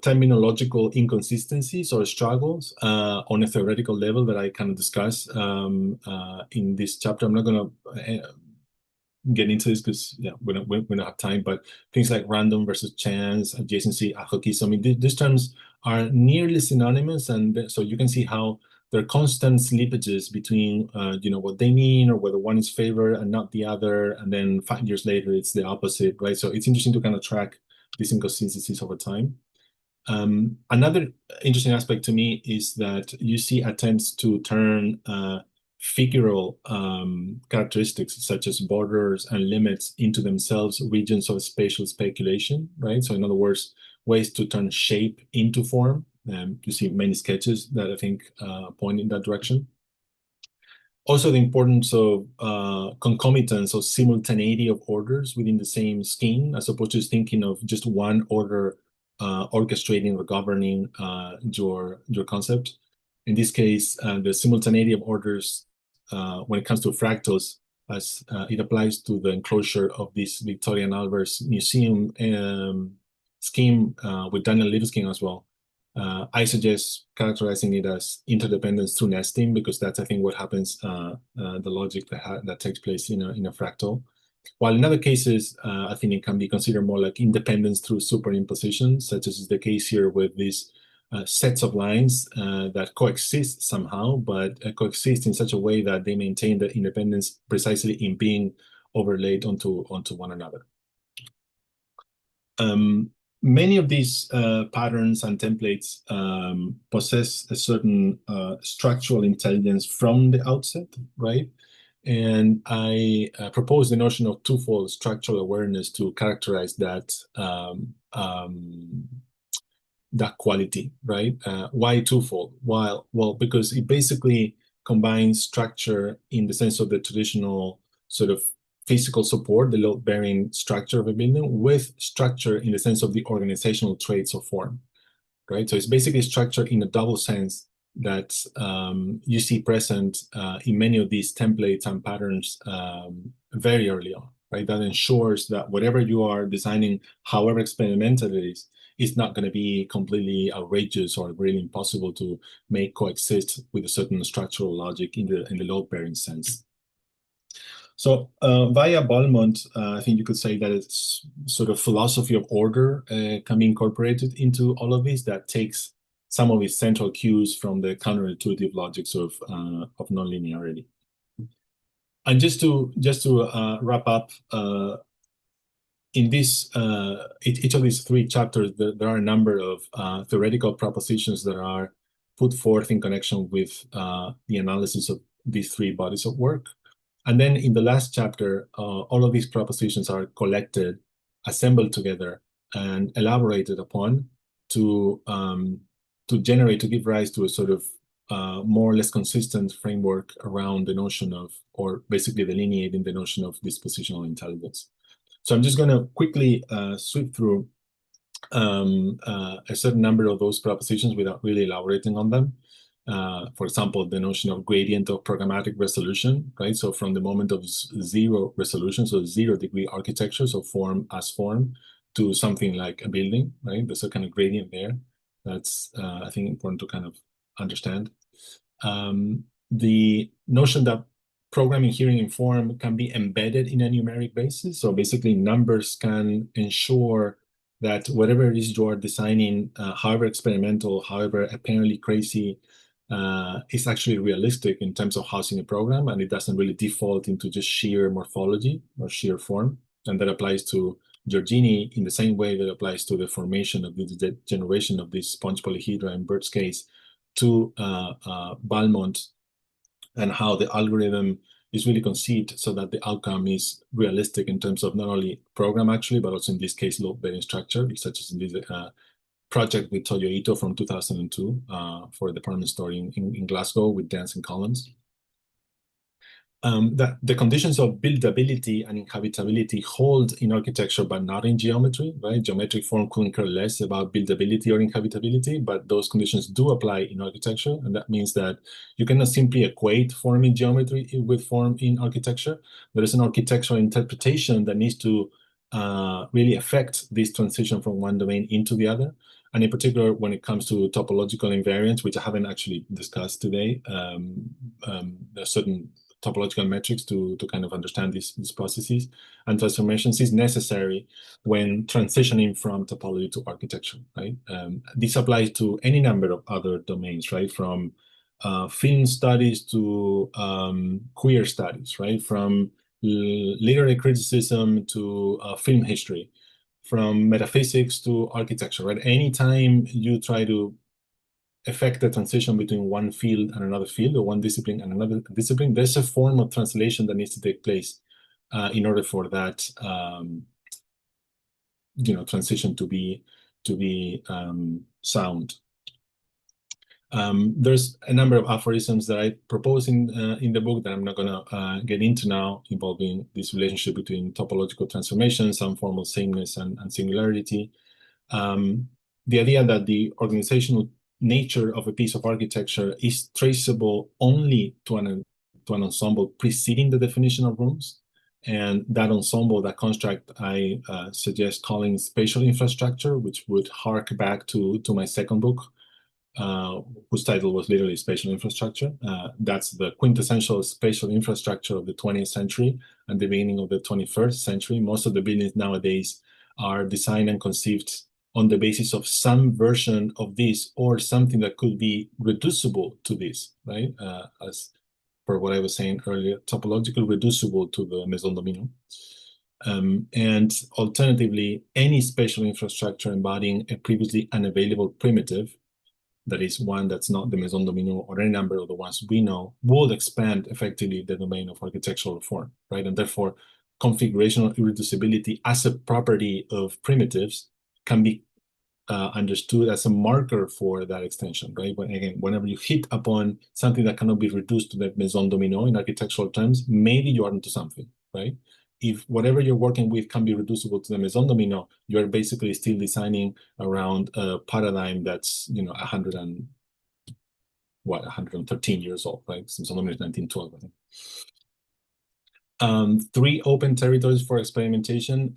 terminological inconsistencies or struggles on a theoretical level that I kind of discuss in this chapter. I'm not going to get into this because we don't have time, but things like random versus chance, adjacency, adhocism, these terms are nearly synonymous, and so you can see how there are constant slippages between what they mean, or whether one is favored and not the other, and then 5 years later it's the opposite, right? So it's interesting to kind of track these inconsistencies over time. Another interesting aspect to me is that you see attempts to turn figural characteristics such as borders and limits into themselves regions of spatial speculation, right? So in other words, ways to turn shape into form. You see many sketches that I think point in that direction. Also, the importance of concomitance or simultaneity of orders within the same scheme, as opposed to thinking of just one order orchestrating or governing your concept. In this case, the simultaneity of orders when it comes to fractals, as it applies to the enclosure of this Victorian Albert Museum scheme with Daniel Libeskind as well. I suggest characterizing it as interdependence through nesting, because that's, I think, what happens, the logic that takes place in a fractal. While in other cases, I think it can be considered more like independence through superimposition, such as is the case here with these sets of lines that coexist somehow, but coexist in such a way that they maintain the independence precisely in being overlaid onto one another. Many of these patterns and templates possess a certain structural intelligence from the outset, right? And I propose the notion of twofold structural awareness to characterize that that quality, right? Why twofold? Well, because it basically combines structure in the sense of the traditional sort of physical support, the load-bearing structure of a building, with structure in the sense of the organizational traits of form, right? So it's basically structure in a double sense that you see present in many of these templates and patterns very early on, right? That ensures that whatever you are designing, however experimental it is, it's not going to be completely outrageous or really impossible to make coexist with a certain structural logic in the load-bearing sense. So via Balmont, I think you could say that it's sort of philosophy of order can be incorporated into all of this, that takes some of its central cues from the counterintuitive logics of nonlinearity. And just to wrap up, in this each of these three chapters, there are a number of theoretical propositions that are put forth in connection with the analysis of these three bodies of work. And then in the last chapter, all of these propositions are collected, assembled together, and elaborated upon to generate, to give rise to a sort of more or less consistent framework around the notion of, or basically delineating the notion of dispositional intelligence. So I'm just going to quickly sweep through a certain number of those propositions without really elaborating on them. For example, the notion of gradient of programmatic resolution, right? So from the moment of zero resolution, so 0-degree architecture, so form as form, to something like a building, right? There's a kind of gradient there. That's, I think, important to kind of understand. The notion that programming, hearing, and form can be embedded in a numeric basis. So basically, numbers can ensure that whatever it is you are designing, however experimental, however apparently crazy, is actually realistic in terms of housing a program, and it doesn't really default into just sheer morphology or sheer form. And that applies to Giorgini in the same way that applies to the formation of the generation of this sponge polyhedra in Bert's case, to Balmont, and how the algorithm is really conceived so that the outcome is realistic in terms of not only program actually, but also in this case load-bearing structure, such as in this project with Toyo Ito from 2002 for a department store in Glasgow with dancing columns. That the conditions of buildability and inhabitability hold in architecture, but not in geometry, right? Geometric form couldn't care less about buildability or inhabitability, but those conditions do apply in architecture. And that means that you cannot simply equate form in geometry with form in architecture. There is an architectural interpretation that needs to really affect this transition from one domain into the other. And in particular, when it comes to topological invariance, which I haven't actually discussed today, there are certain topological metrics to kind of understand these processes, and transformations is necessary when transitioning from topology to architecture, right? This applies to any number of other domains, right? From film studies to queer studies, right? From literary criticism to film history, from metaphysics to architecture, right? Anytime you try to affect the transition between one field and another field, or one discipline and another discipline, there's a form of translation that needs to take place in order for that transition to be sound. There's a number of aphorisms that I propose in the book that I'm not going to get into now, involving this relationship between topological transformation, some form of sameness and singularity. The idea that the organizational nature of a piece of architecture is traceable only to an ensemble preceding the definition of rooms. And that ensemble, that construct, I suggest calling spatial infrastructure, which would hark back to my second book, whose title was literally Spatial Infrastructure. That's the quintessential spatial infrastructure of the 20th century and the beginning of the 21st century. Most of the buildings nowadays are designed and conceived on the basis of some version of this, or something that could be reducible to this, right? As for what I was saying earlier, topological reducible to the Maison Domino. And alternatively, any spatial infrastructure embodying a previously unavailable primitive, that is one that's not the Maison Domino or any number of the ones we know, will expand effectively the domain of architectural form, right? And therefore, configurational irreducibility as a property of primitives can be understood as a marker for that extension, right? Whenever you hit upon something that cannot be reduced to the Maison Domino in architectural terms, maybe you are into something, right? If whatever you're working with can be reducible to the Maison Domino, you're basically still designing around a paradigm that's 113 years old, right? Maison Domino is 1912, I think. 3 open territories for experimentation.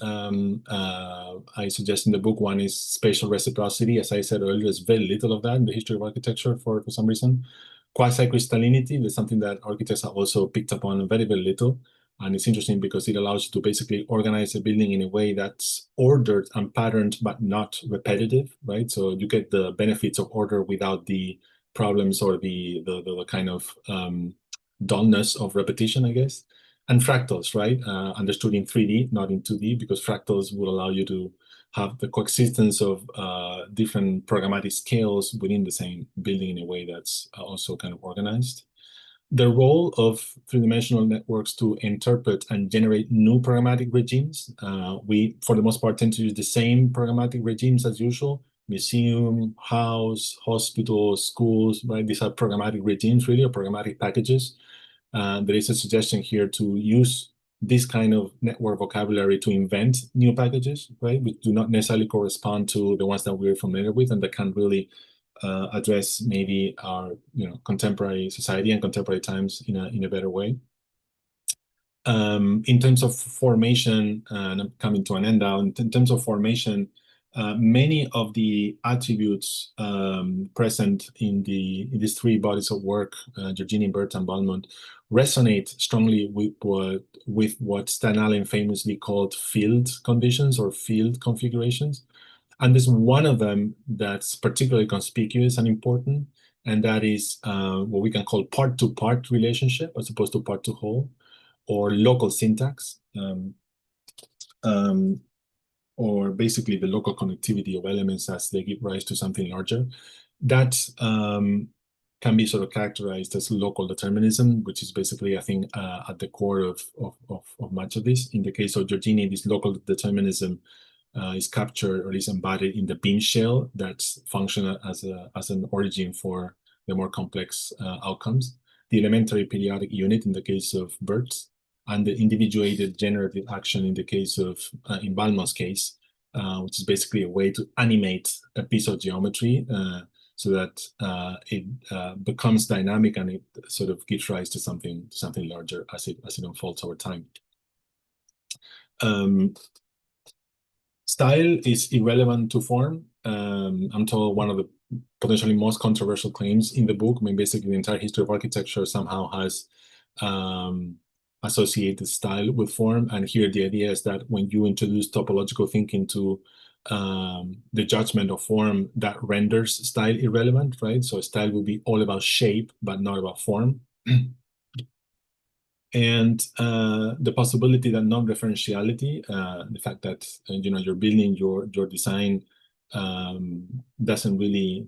I suggest in the book. One is spatial reciprocity. As I said earlier, there's very little of that in the history of architecture for some reason. Quasi-crystallinity is something that architects have also picked up on very, very little. And it's interesting because it allows you to basically organize a building in a way that's ordered and patterned, but not repetitive, right? So you get the benefits of order without the problems or the kind of dullness of repetition, I guess. And fractals, right? Understood in 3D, not in 2D, because fractals will allow you to have the coexistence of different programmatic scales within the same building in a way that's also kind of organized. The role of three-dimensional networks to interpret and generate new programmatic regimes. We, for the most part, tend to use the same programmatic regimes as usual. Museum, house, hospital, schools, right? These are programmatic regimes, really, or programmatic packages. There is a suggestion here to use this kind of network vocabulary to invent new packages, right? Which do not necessarily correspond to the ones that we're familiar with, and that can really address maybe our contemporary society and contemporary times in a better way. In terms of formation, and I'm coming to an end now, in terms of formation, many of the attributes present in these 3 bodies of work, Giorgini, Bert, and Balmont, resonate strongly with what Stan Allen famously called field conditions or field configurations. And there's one of them that's particularly conspicuous and important, and that is what we can call part-to-part relationship as opposed to part-to-whole, or local syntax, or basically the local connectivity of elements as they give rise to something larger. That can be sort of characterized as local determinism, which is basically, I think, at the core of much of this. In the case of Giorgini, this local determinism is captured or is embodied in the beam shell that's functional as an origin for the more complex outcomes. The elementary periodic unit in the case of BERT, and the individuated generative action in the case of, in Balmon's case, which is basically a way to animate a piece of geometry so that it becomes dynamic and it sort of gives rise to something larger as it unfolds over time. Style is irrelevant to form. I'm told one of the potentially most controversial claims in the book. I mean, basically the entire history of architecture somehow has associated style with form. And here the idea is that when you introduce topological thinking to the judgment of form, that renders style irrelevant, right? So style will be all about shape, but not about form. And the possibility that non-referentiality, the fact that you're building your design doesn't really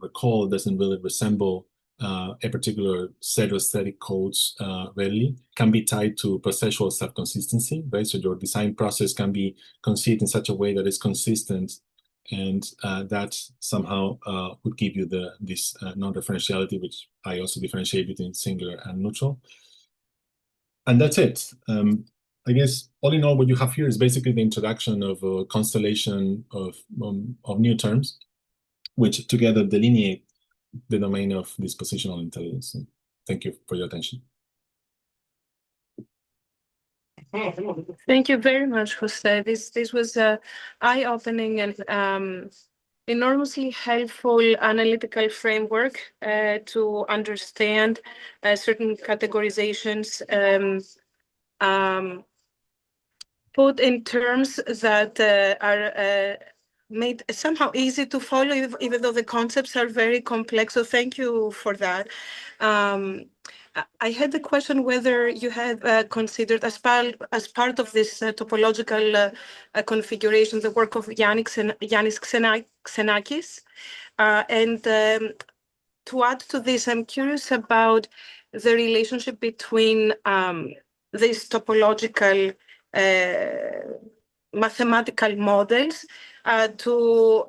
resemble a particular set of aesthetic codes readily, can be tied to processual self-consistency, right? So your design process can be conceived in such a way that it's consistent, and that somehow would give you this non-referentiality, which I also differentiate between singular and neutral. And that's it. I guess all in all, what you have here is basically the introduction of a constellation of new terms, which together delineate the domain of dispositional intelligence. Thank you for your attention. Thank you very much, Jose. This was eye-opening and enormously helpful analytical framework to understand certain categorizations put in terms that are made somehow easy to follow, even though the concepts are very complex. So thank you for that. I had the question whether you had considered as part of this topological configuration the work of Yannis Xenakis. And to add to this, I'm curious about the relationship between these topological mathematical models to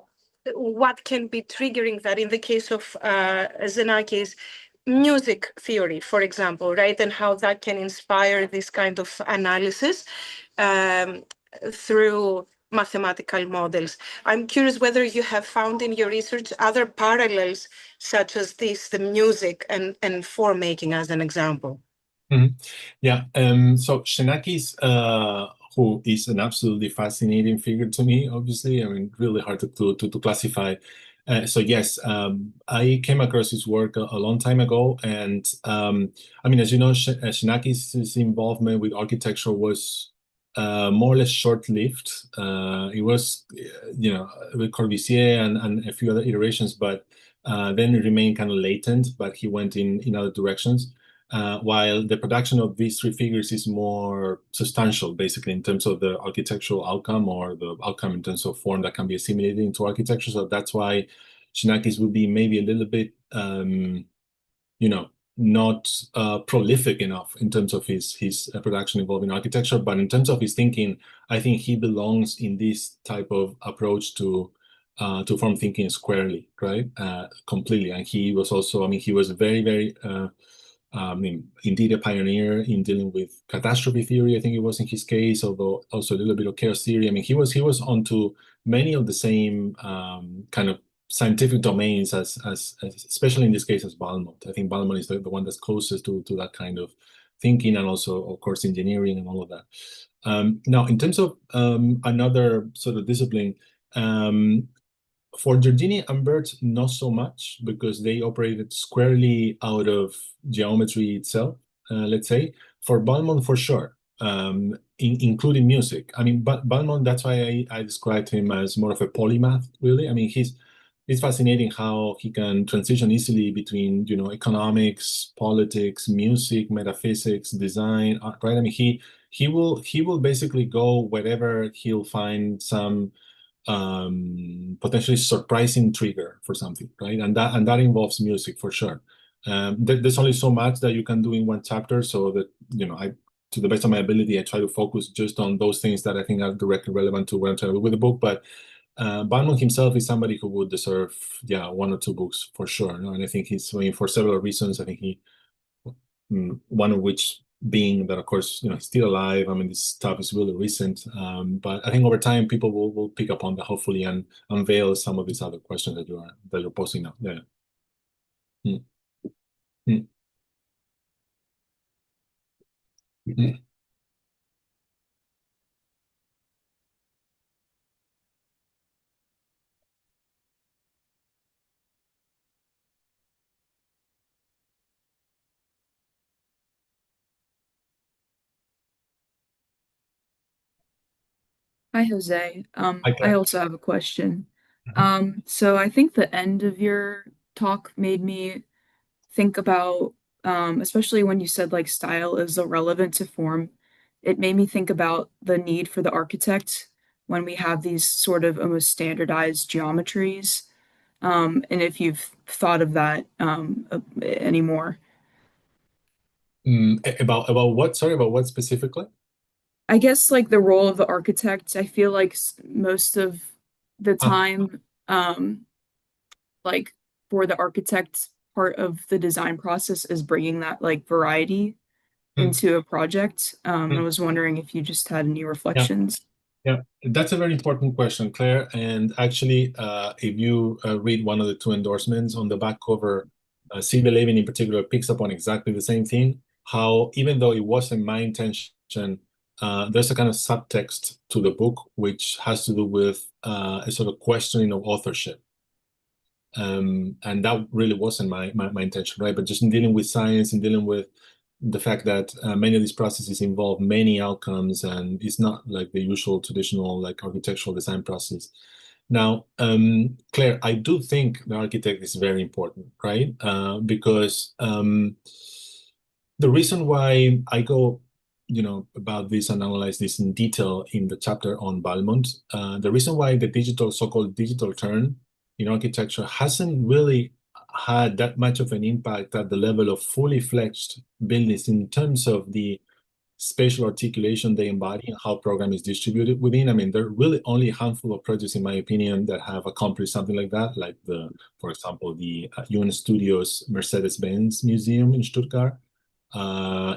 what can be triggering that. In the case of Xenakis, music theory, for example, right? And how that can inspire this kind of analysis through mathematical models. I'm curious whether you have found in your research other parallels such as this, the music and form making as an example. Mm-hmm. Yeah, so Xenakis, who is an absolutely fascinating figure to me, obviously, I mean, really hard to classify. So yes, I came across his work a long time ago, and I mean, as you know, Xenakis' involvement with architecture was more or less short-lived. It was, with Corbusier and a few other iterations, but then it remained kind of latent, but he went in other directions. While the production of these three figures is more substantial, basically, in terms of the architectural outcome or the outcome in terms of form that can be assimilated into architecture. So that's why Xenakis would be maybe a little bit, not prolific enough in terms of his production involving architecture. But in terms of his thinking, I think he belongs in this type of approach to form thinking squarely, right? Completely. And he was also, I mean, he was very, very... indeed a pioneer in dealing with catastrophe theory, I think it was in his case, although also a little bit of chaos theory. I mean, he was onto many of the same kind of scientific domains as especially in this case as Balmont. I think Balmont is the one that's closest to that kind of thinking, and also, of course, engineering and all of that. Now, in terms of another sort of discipline, for Giorgini and BERT, not so much, because they operated squarely out of geometry itself, let's say. For Balmont, for sure. including music. I mean, but Balmont, that's why I described him as more of a polymath, really. I mean, it's fascinating how he can transition easily between, economics, politics, music, metaphysics, design, art, right? I mean, he will basically go wherever he'll find some potentially surprising trigger for something, right? And that involves music for sure. There's only so much that you can do in one chapter, so that I, to the best of my ability, I try to focus just on those things that I think are directly relevant to what I'm trying to do with the book. But Bannon himself is somebody who would deserve, one or two books for sure. And I think he's, for several reasons. I think one of which being that, of course, he's still alive. I mean, this stuff is really recent, but I think over time people will pick up on that, hopefully, and unveil some of these other questions that you're posing now. Yeah. Mm. Mm. Mm. Hi, Jose. I Okay. also have a question. Mhm. So I think the end of your talk made me think about, especially when you said like style is irrelevant to form, it made me think about the need for the architect when we have these sort of almost standardized geometries. And if you've thought of that anymore. About what? Sorry, about what specifically? I guess like the role of the architect, I feel like most of the Ah, time, like for the architect, part of the design process is bringing that like variety mm, into a project. I mm. was wondering if you just had any Yeah. reflections. Yeah, that's a very important question, Claire. And actually, if you read one of the two endorsements on the back cover, Sylvia Levin in particular picks up on exactly the same thing. How even though it wasn't my intention, there's a kind of subtext to the book which has to do with a sort of questioning of authorship. And that really wasn't my intention, right? But just in dealing with science and dealing with the fact that many of these processes involve many outcomes, and it's not like the usual traditional like architectural design process. Now, Claire, I do think the architect is very important, right? Because the reason why I go, about this and analyze this in detail in the chapter on Balmont, the reason why the so-called digital turn in architecture hasn't really had that much of an impact at the level of fully fledged buildings in terms of the spatial articulation they embody and how program is distributed within. I mean, there are really only a handful of projects, in my opinion, that have accomplished something like that, like for example, the UN Studios Mercedes-Benz Museum in Stuttgart,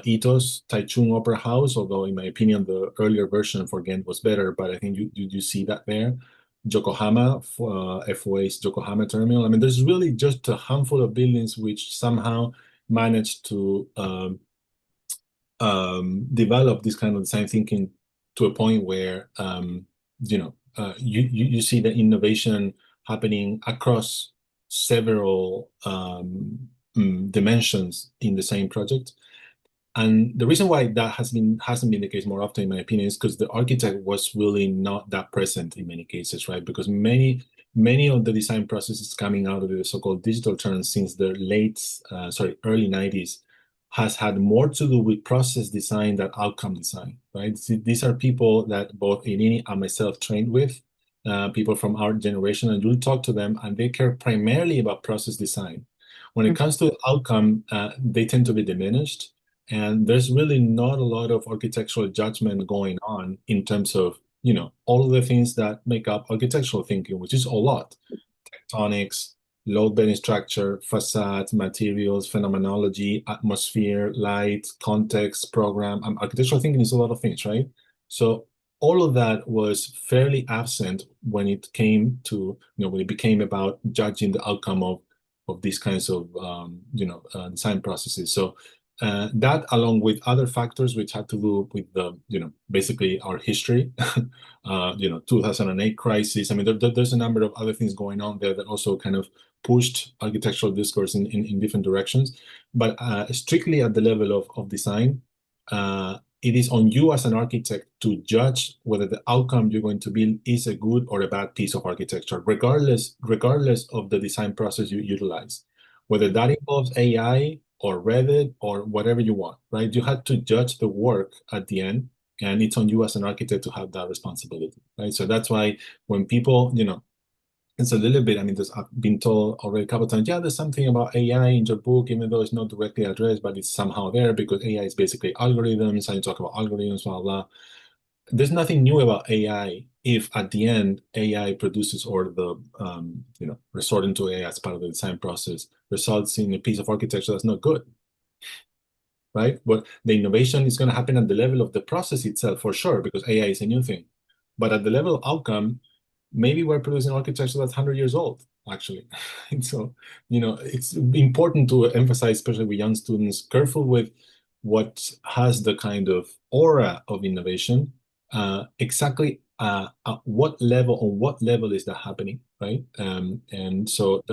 Ito's Taichung Opera House, although in my opinion, the earlier version for Ghent was better, but I think you see that there. Yokohama, FOA's Yokohama terminal. I mean, there's really just a handful of buildings which somehow managed to develop this kind of design thinking to a point where you see the innovation happening across several dimensions in the same project. And the reason why that hasn't been the case more often, in my opinion, is because the architect was really not that present in many cases, right? Because many of the design processes coming out of the so-called digital turn since the early 90s has had more to do with process design than outcome design, right? These are people that both Irini and myself trained with, people from our generation, and you'll talk to them, and they care primarily about process design. When it comes to outcome, they tend to be diminished. And there's really not a lot of architectural judgment going on in terms of, all of the things that make up architectural thinking, which is a lot. Tectonics, load-bearing structure, facades, materials, phenomenology, atmosphere, light, context, program. Architectural thinking is a lot of things, right? So all of that was fairly absent when it came to, when it became about judging the outcome of these kinds of, design processes. So that, along with other factors which had to do with basically our history, 2008 crisis. I mean, there's a number of other things going on there that also kind of pushed architectural discourse in different directions. But strictly at the level of design, it is on you as an architect to judge whether the outcome you're going to build is a good or a bad piece of architecture, regardless of the design process you utilize, whether that involves AI or Revit or whatever you want, right? You have to judge the work at the end, and it's on you as an architect to have that responsibility, right? So that's why when people, it's a little bit, I mean, I've been told already a couple of times, yeah, there's something about AI in your book, even though it's not directly addressed, but it's somehow there because AI is basically algorithms, and you talk about algorithms, blah, blah. There's nothing new about AI if at the end AI produces, or the, resorting to AI as part of the design process results in a piece of architecture that's not good, right? But the innovation is going to happen at the level of the process itself, for sure, because AI is a new thing. But at the level of outcome, maybe we're producing architecture that's 100 years old, actually. And so, it's important to emphasize, especially with young students, careful with what has the kind of aura of innovation, exactly at what level, on what level is that happening, right? And so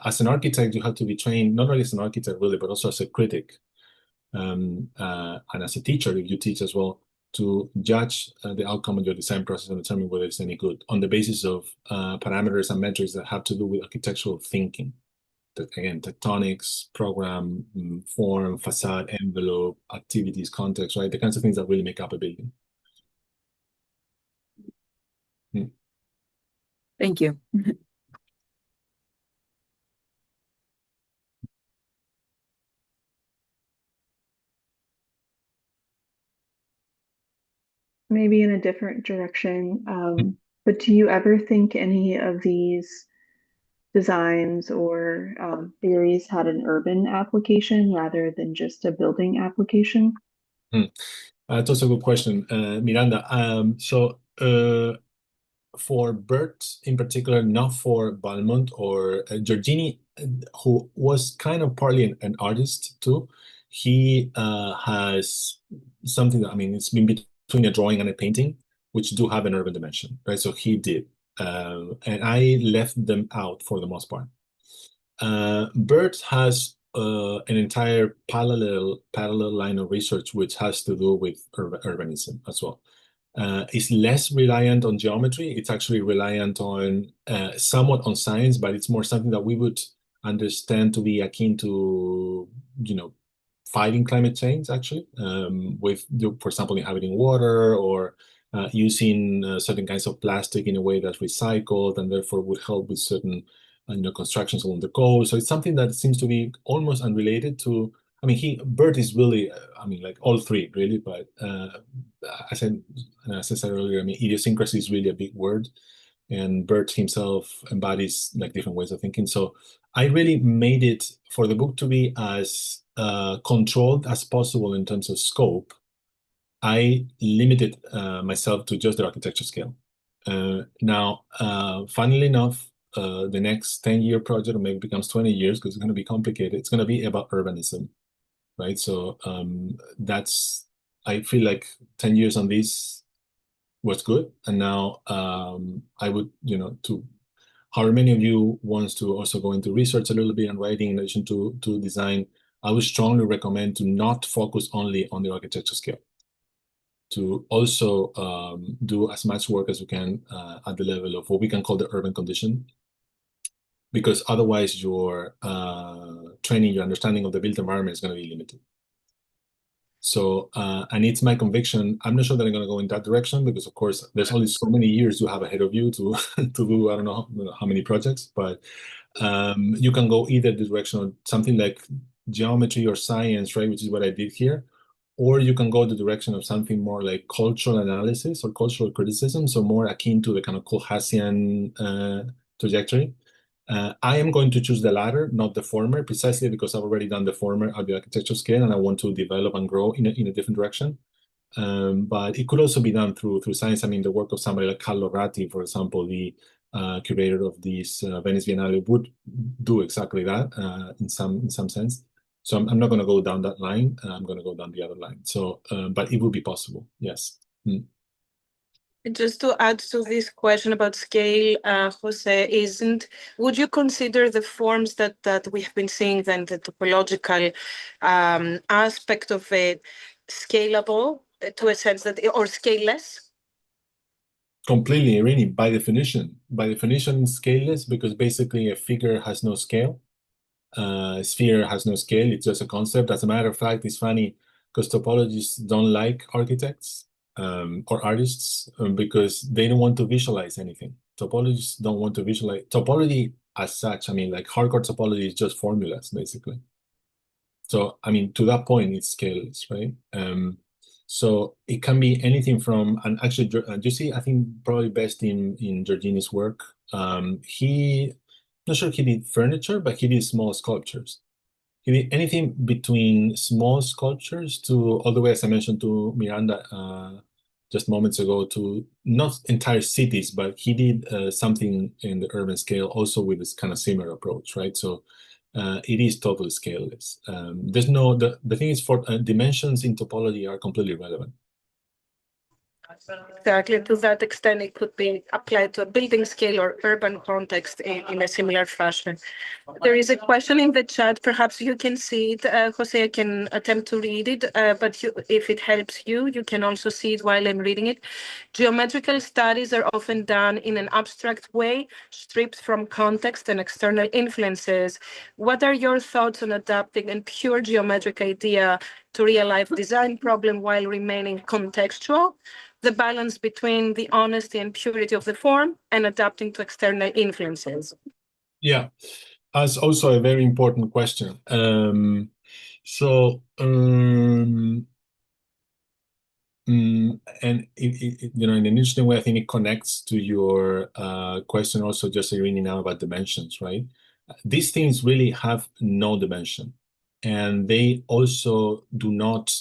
as an architect, you have to be trained, not only as an architect really, but also as a critic. And as a teacher, if you teach as well, to judge the outcome of your design process and determine whether it's any good on the basis of parameters and metrics that have to do with architectural thinking. Again, tectonics, program, form, facade, envelope, activities, context, right? The kinds of things that really make up a building. Thank you. Maybe in a different direction, but do you ever think any of these designs or theories had an urban application rather than just a building application? That's also a good question, Miranda. For Bert in particular, not for Balmont or Giorgini, who was kind of partly an artist too. He has something that, I mean, it's been between a drawing and a painting, which do have an urban dimension, right? So he did. And I left them out for the most part. Bert has an entire parallel line of research which has to do with urbanism as well. It's less reliant on geometry. It's actually reliant on somewhat on science, but it's more something that we would understand to be akin to, fighting climate change, actually, with, for example, inhabiting water or using certain kinds of plastic in a way that's recycled and therefore would help with certain constructions along the coast. So it's something that seems to be almost unrelated to, I mean, Bert is really, like all three, really, but as I said earlier, I mean, idiosyncrasy is really a big word, and Bert himself embodies like different ways of thinking. So I really made it for the book to be as controlled as possible in terms of scope. I limited myself to just the architecture scale. Now, funnily enough, the next 10-year project, or maybe becomes 20 years because it's going to be complicated. It's going to be about urbanism, right? So I feel like 10 years on this was good. And now I would, to however many of you wants to also go into research a little bit and writing in addition to design, I would strongly recommend to not focus only on the architecture scale, to also do as much work as you can at the level of what we can call the urban condition, because otherwise your training, your understanding of the built environment is going to be limited. So, and it's my conviction, I'm not sure that I'm going to go in that direction because, of course, there's only so many years you have ahead of you to do, I don't know how many projects, but you can go either the direction of something like geometry or science, right, which is what I did here, or you can go the direction of something more like cultural analysis or cultural criticism, so more akin to the kind of Koolhaasian trajectory. I am going to choose the latter, not the former, precisely because I've already done the former at the architecture scale and I want to develop and grow in a different direction. But it could also be done through science. I mean, the work of somebody like Carlo Ratti, for example, the curator of this Venice Biennale, would do exactly that in some sense. So I'm not going to go down that line. I'm going to go down the other line. So, but it would be possible, yes. Just to add to this question about scale, Jose, would you consider the forms that we have been seeing, then the topological aspect of it, scalable to a sense that, or scaleless? Completely, really, by definition, scaleless, because basically a figure has no scale. Sphere has no scale, it's just a concept. As a matter of fact, it's funny because topologists don't like architects or artists because they don't want to visualize anything. Topologists don't want to visualize. Topology as such, I mean, like hardcore topology is just formulas, basically. So, I mean, to that point, it's scaleless, right? So it can be anything from, and actually, you see, I think probably best in Giorgini's work, not sure he did furniture, but he did small sculptures. He did anything between small sculptures to all the way, as I mentioned to Miranda just moments ago, to not entire cities, but he did something in the urban scale also with this kind of similar approach, right? So it is totally scaleless. There's no, the thing is for dimensions in topology are completely relevant. Exactly. To that extent, it could be applied to a building scale or urban context in a similar fashion. There is a question in the chat. Perhaps you can see it. Jose, I can attempt to read it, but if it helps you, you can also see it while I'm reading it. Geometrical studies are often done in an abstract way, stripped from context and external influences. What are your thoughts on adapting a pure geometric idea to real-life design problem while remaining contextual? The balance between the honesty and purity of the form and adapting to external influences. Yeah, that's also a very important question. And you know, in an interesting way, I think it connects to your question also, just reading now about dimensions, right? These things really have no dimension, and they also do not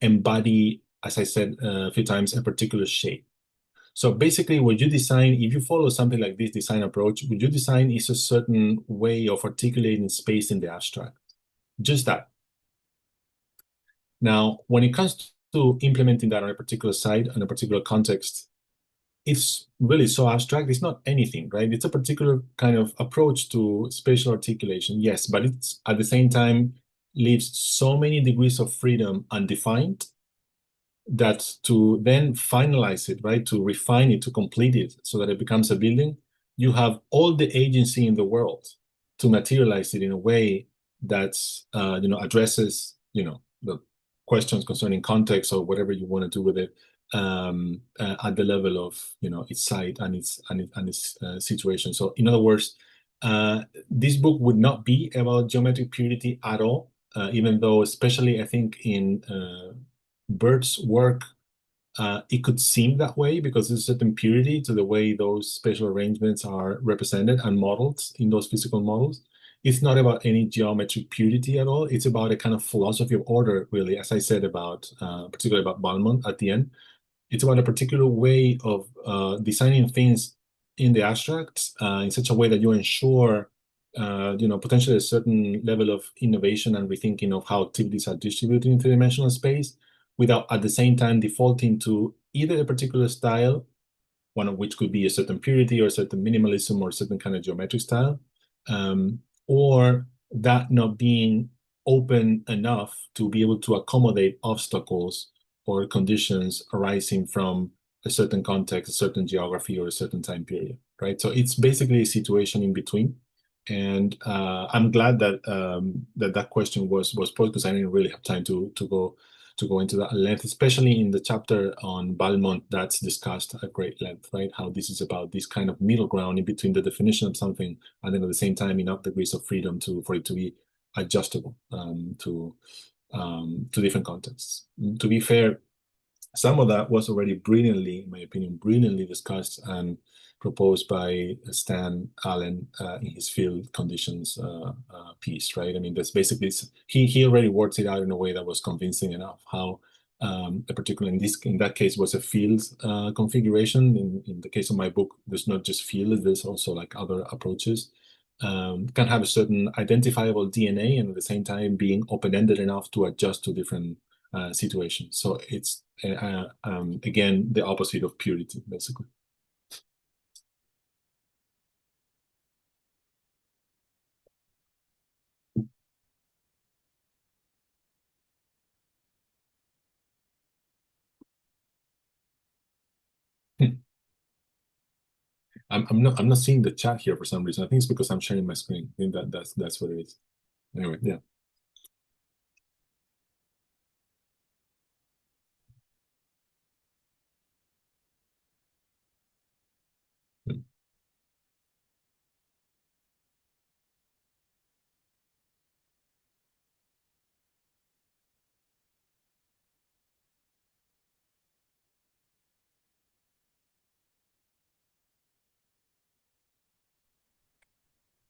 embody, as I said a few times, a particular shape. So basically, what you design, if you follow something like this design approach, what you design is a certain way of articulating space in the abstract. Just that. Now, when it comes to implementing that on a particular site, on a particular context, it's really so abstract. It's not anything, right? It's a particular kind of approach to spatial articulation, yes, but it's at the same time leaves so many degrees of freedom undefined that to then finalize it, right, to refine it, to complete it so that it becomes a building, you have all the agency in the world to materialize it in a way that addresses the questions concerning context or whatever you want to do with it at the level of its site and its situation. So in other words, this book would not be about geometric purity at all, even though, especially I think in Bert's work, it could seem that way because there's a certain purity to the way those spatial arrangements are represented and modeled in those physical models. It's not about any geometric purity at all. It's about a kind of philosophy of order, really, as I said about, particularly about Balmont at the end. It's about a particular way of designing things in the abstract in such a way that you ensure potentially a certain level of innovation and rethinking of how activities are distributed in three-dimensional space, without at the same time defaulting to either a particular style, one of which could be a certain purity or a certain minimalism or a certain kind of geometric style, or that not being open enough to be able to accommodate obstacles or conditions arising from a certain context, a certain geography, or a certain time period, right? So it's basically a situation in between. And I'm glad that that question was posed, because I didn't really have time to go into that length, especially in the chapter on Balmont that's discussed at great length, right? How this is about this kind of middle ground in between the definition of something and then at the same time enough degrees of freedom for it to be adjustable to different contexts. To be fair, some of that was already brilliantly, in my opinion, brilliantly discussed and proposed by Stan Allen in his field conditions piece, right? I mean, that's basically, he already worked it out in a way that was convincing enough how, particularly in that case, was a field configuration. In the case of my book, there's not just field, there's also like other approaches. Can have a certain identifiable DNA and at the same time being open-ended enough to adjust to different situations. So it's, again, the opposite of purity, basically. I'm not seeing the chat here for some reason. I think it's because I'm sharing my screen. I think that's what it is. Anyway, yeah.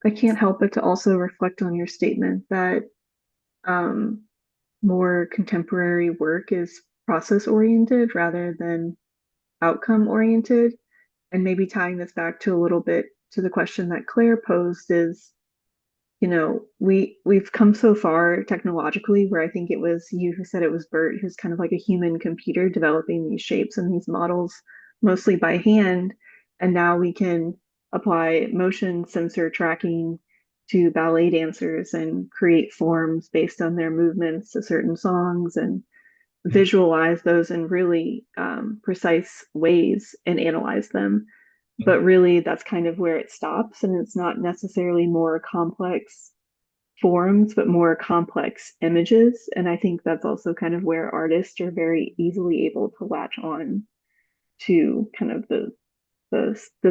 I can't help but to also reflect on your statement that um, more contemporary work is process oriented rather than outcome oriented. And maybe tying this back to a little bit to the question that Claire posed is, we've come so far technologically where I think it was you who said it was Bert who's kind of like a human computer developing these shapes and these models mostly by hand. And now we can apply motion sensor tracking to ballet dancers and create forms based on their movements to certain songs and visualize those in really precise ways and analyze them. But really, that's kind of where it stops, and it's not necessarily more complex forms, but more complex images. And I think that's also kind of where artists are very easily able to latch on to kind of the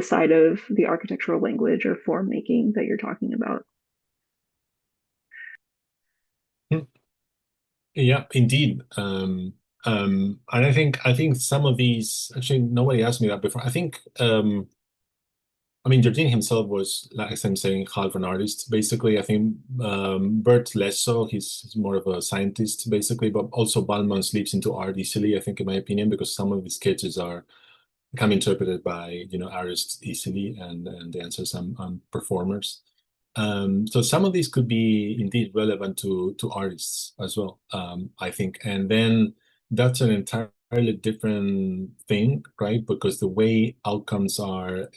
side of the architectural language or form making that you're talking about. Yeah, indeed. And I think some of these, actually nobody asked me that before. I think I mean, Jardine himself was, like I'm saying, half an artist, basically. I think Bert less so. He's more of a scientist, basically. But also Ballman slips into art easily, I think, in my opinion, because some of his sketches can be interpreted by, artists easily and they answer some performers. So some of these could be indeed relevant to artists as well, I think. And then that's an entirely different thing, right? Because the way outcomes are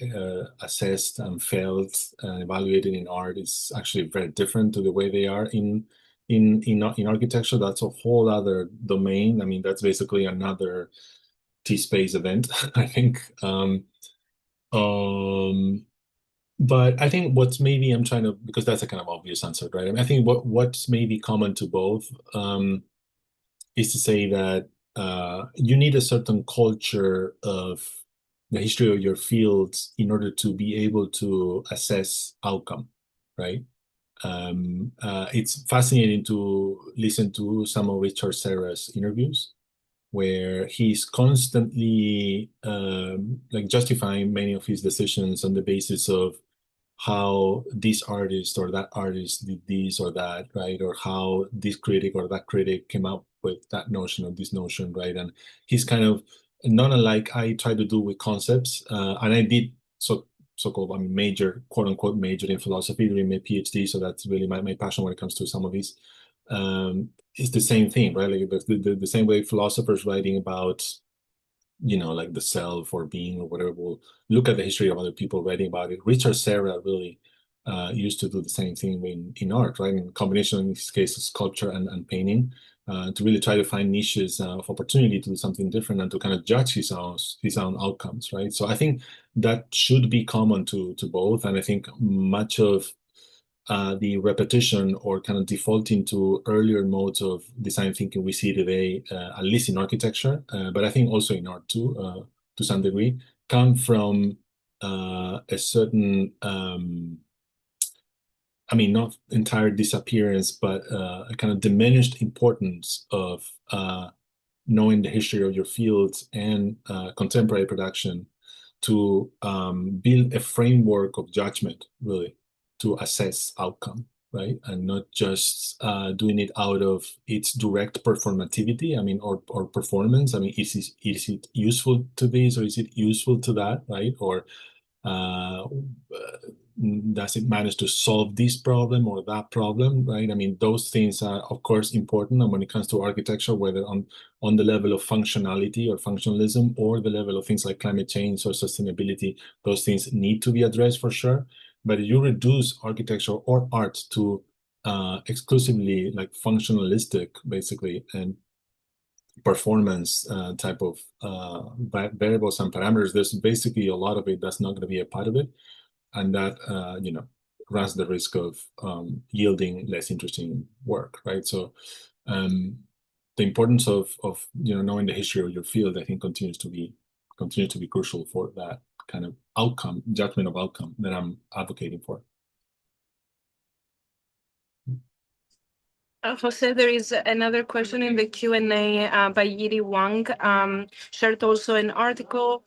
assessed and felt and evaluated in art is actually very different to the way they are in architecture. That's a whole other domain. I mean, that's basically another T-Space event, I think. But I think what's maybe I'm trying to, because that's a kind of obvious answer, right? I mean, I think what's maybe common to both is to say that you need a certain culture of the history of your fields in order to be able to assess outcome, right? It's fascinating to listen to some of Richard Serra's interviews, where he's constantly like justifying many of his decisions on the basis of how this artist or that artist did this or that, right? Or how this critic or that critic came up with that notion or this notion, right? And he's kind of not unlike I try to do with concepts, and I did so-called, I mean, major, quote unquote, major in philosophy during my PhD. So that's really my passion when it comes to some of these. It's the same thing, right? Like the same way philosophers writing about, like the self or being or whatever, will look at the history of other people writing about it. Richard Serra really used to do the same thing in art, right? In combination, in this case, of sculpture and painting, to really try to find niches of opportunity to do something different and to kind of judge his own outcomes, right? So I think that should be common to both, and I think much of the repetition or kind of defaulting to earlier modes of design thinking we see today, at least in architecture, but I think also in art too, to some degree, come from a certain, I mean, not entire disappearance, but a kind of diminished importance of knowing the history of your fields and contemporary production to build a framework of judgment, really, to assess outcome, right? And not just doing it out of its direct performativity, I mean, or performance. I mean, is it useful to this or is it useful to that, right? Or uh, does it manage to solve this problem or that problem, right? I mean, those things are, of course, important. And when it comes to architecture, whether on the level of functionality or functionalism or the level of things like climate change or sustainability, those things need to be addressed for sure. But if you reduce architecture or art to exclusively like functionalistic, basically, and performance type of variables and parameters, there's basically a lot of it that's not going to be a part of it, and that runs the risk of yielding less interesting work, right? So the importance of knowing the history of your field, I think, continues to be crucial for that kind of judgment of outcome that I'm advocating for. Jose, there is another question in the Q&A by Yiri Wang, shared also an article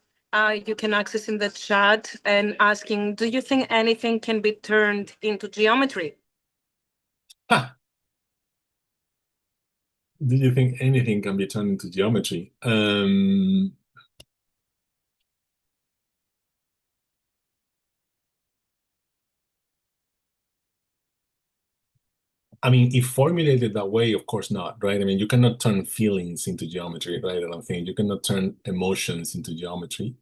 you can access in the chat, and asking, do you think anything can be turned into geometry? Do you think anything can be turned into geometry? I mean, if formulated that way, of course not, right? I mean, you cannot turn feelings into geometry, right? I don't think you cannot turn emotions into geometry.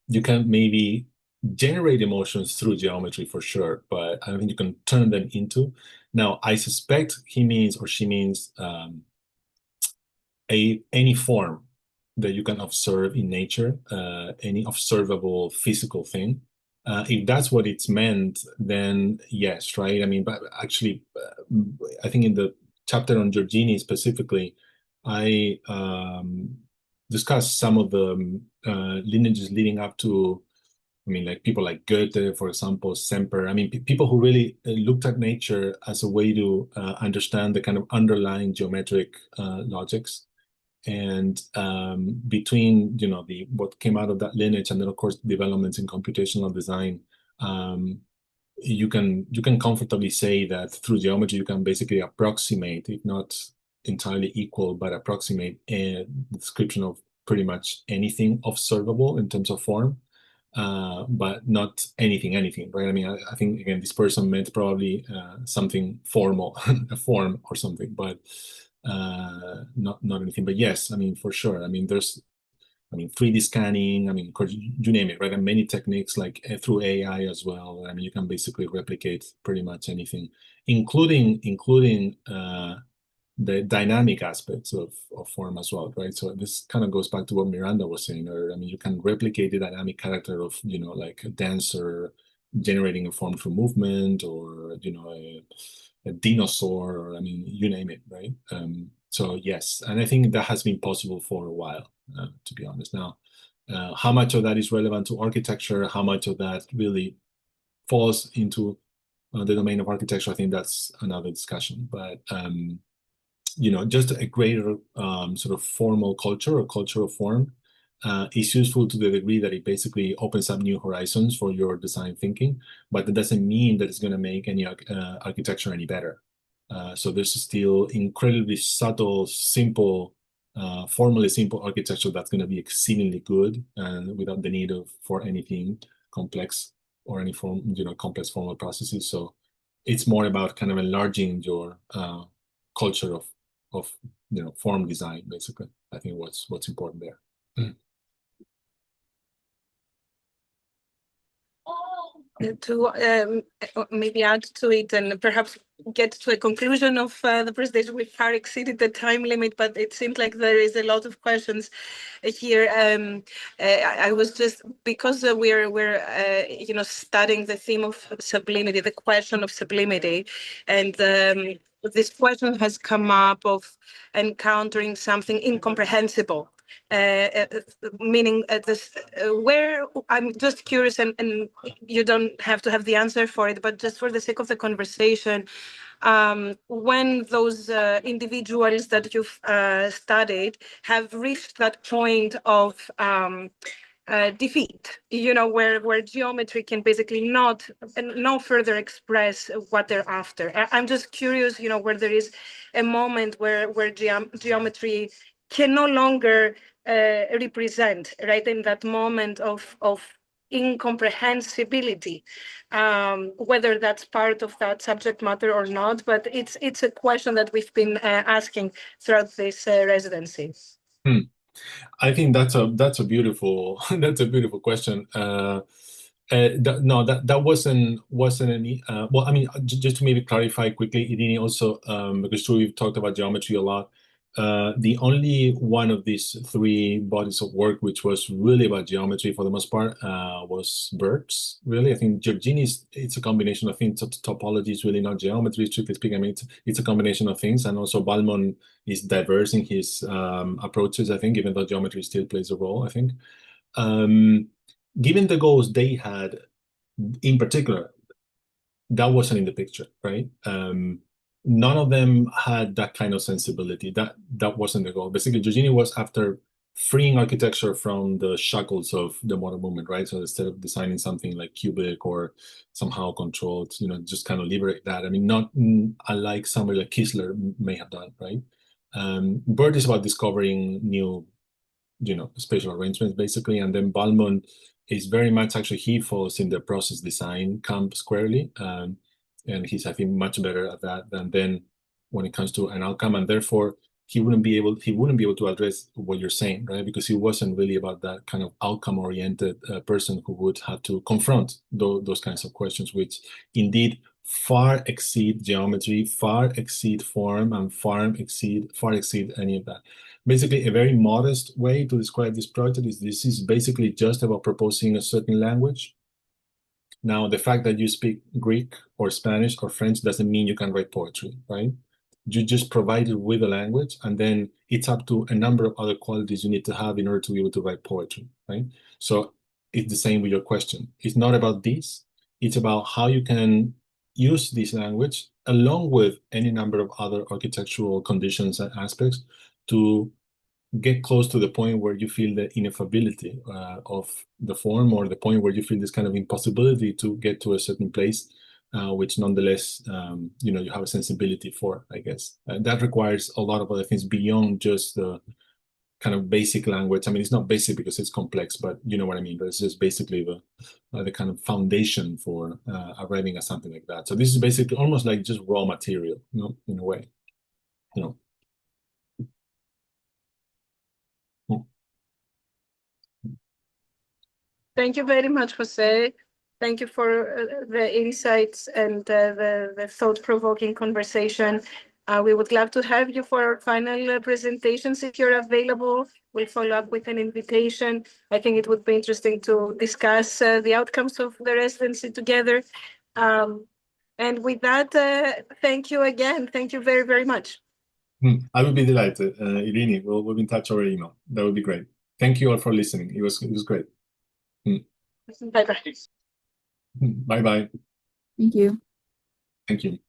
You can maybe generate emotions through geometry for sure, but I don't think you can turn them into. Now, I suspect he means or she means any form that you can observe in nature, any observable physical thing. If that's what it's meant, then yes, right? I mean, but actually, I think in the chapter on Giorgini specifically, I discussed some of the lineages leading up to, I mean, like people like Goethe, for example, Semper. I mean, people who really looked at nature as a way to understand the kind of underlying geometric logics. And between what came out of that lineage, and then of course developments in computational design, you can comfortably say that through geometry you can basically approximate, if not entirely equal, but approximate a description of pretty much anything observable in terms of form, but not anything, right? I mean, I think again this person meant probably something formal, a form or something, but not anything. But yes, I mean, for sure. I mean, there's 3D scanning, I mean, of course, you name it, right? And many techniques like through AI as well. I mean, you can basically replicate pretty much anything, including the dynamic aspects of form as well, right? So this kind of goes back to what Miranda was saying earlier. I mean, you can replicate the dynamic character of, like a dancer generating a form through movement, or, a dinosaur, or I mean, you name it, right? So yes, and I think that has been possible for a while, to be honest. Now, how much of that is relevant to architecture, how much of that really falls into the domain of architecture, I think that's another discussion. But just a greater sort of formal culture or culture of form is useful to the degree that it basically opens up new horizons for your design thinking, but that doesn't mean that it's going to make any architecture any better. So there's still incredibly subtle, simple, formally simple architecture that's going to be exceedingly good and without the need for anything complex or any form, complex formal processes. So it's more about kind of enlarging your culture of form design, basically. I think what's important there. To maybe add to it and perhaps get to a conclusion of the presentation, we far exceeded the time limit, but it seems like there is a lot of questions here. I was just, because we're studying the theme of sublimity, the question of sublimity, and this question has come up of encountering something incomprehensible. Meaning where I'm just curious, and you don't have to have the answer for it, but just for the sake of the conversation, when those individuals that you've studied have reached that point of defeat, where geometry can basically no further express what they're after. I'm just curious, where there is a moment where geometry can no longer represent, right, in that moment of incomprehensibility, whether that's part of that subject matter or not. But it's a question that we've been asking throughout this residency. I think that's a beautiful question. No, that wasn't any. Well, I mean, just to maybe clarify quickly, Irini, also because we've talked about geometry a lot. The only one of these three bodies of work which was really about geometry for the most part was Bert's. Really, I think Giorgini's, it's a combination of things. Topology is really not geometry, strictly speaking. I mean, it's a combination of things, and also Balmont is diverse in his approaches, I think, even though geometry still plays a role, I think. Given the goals they had, in particular, that wasn't in the picture, right? None of them had that kind of sensibility. That wasn't the goal. Basically, Giorgini was after freeing architecture from the shackles of the modern movement, right? So instead of designing something like cubic or somehow controlled, just kind of liberate that. I mean, not unlike somebody like Kistler may have done, right? Bert is about discovering new, spatial arrangements, basically, and then Balmont is very much, actually, he falls in the process design camp squarely, and he's, I think, much better at that than then when it comes to an outcome, and therefore he wouldn't be able to address what you're saying, right? Because he wasn't really about that kind of outcome-oriented person who would have to confront those kinds of questions, which indeed far exceed geometry, far exceed form, and far exceed any of that. Basically, a very modest way to describe this project is this is basically just about proposing a certain language. Now, the fact that you speak Greek or Spanish or French doesn't mean you can write poetry, right? You just provide it with a language, and then it's up to a number of other qualities you need to have in order to be able to write poetry, right? So it's the same with your question. It's not about this. It's about how you can use this language along with any number of other architectural conditions and aspects to get close to the point where you feel the ineffability of the form, or the point where you feel this kind of impossibility to get to a certain place, which nonetheless, you have a sensibility for, I guess. That requires a lot of other things beyond just the kind of basic language. I mean, it's not basic because it's complex, but you know what I mean. But it's just basically the kind of foundation for arriving at something like that. So this is basically almost like just raw material, in a way, Thank you very much, Jose. Thank you for the insights and the thought-provoking conversation. We would love to have you for our final presentations if you're available. We'll follow up with an invitation. I think it would be interesting to discuss the outcomes of the residency together. And with that, thank you again. Thank you very, very much. I would be delighted. Irini, we'll be in touch over email. That would be great. Thank you all for listening. It was great. Bye-bye. Bye-bye. Thank you. Thank you.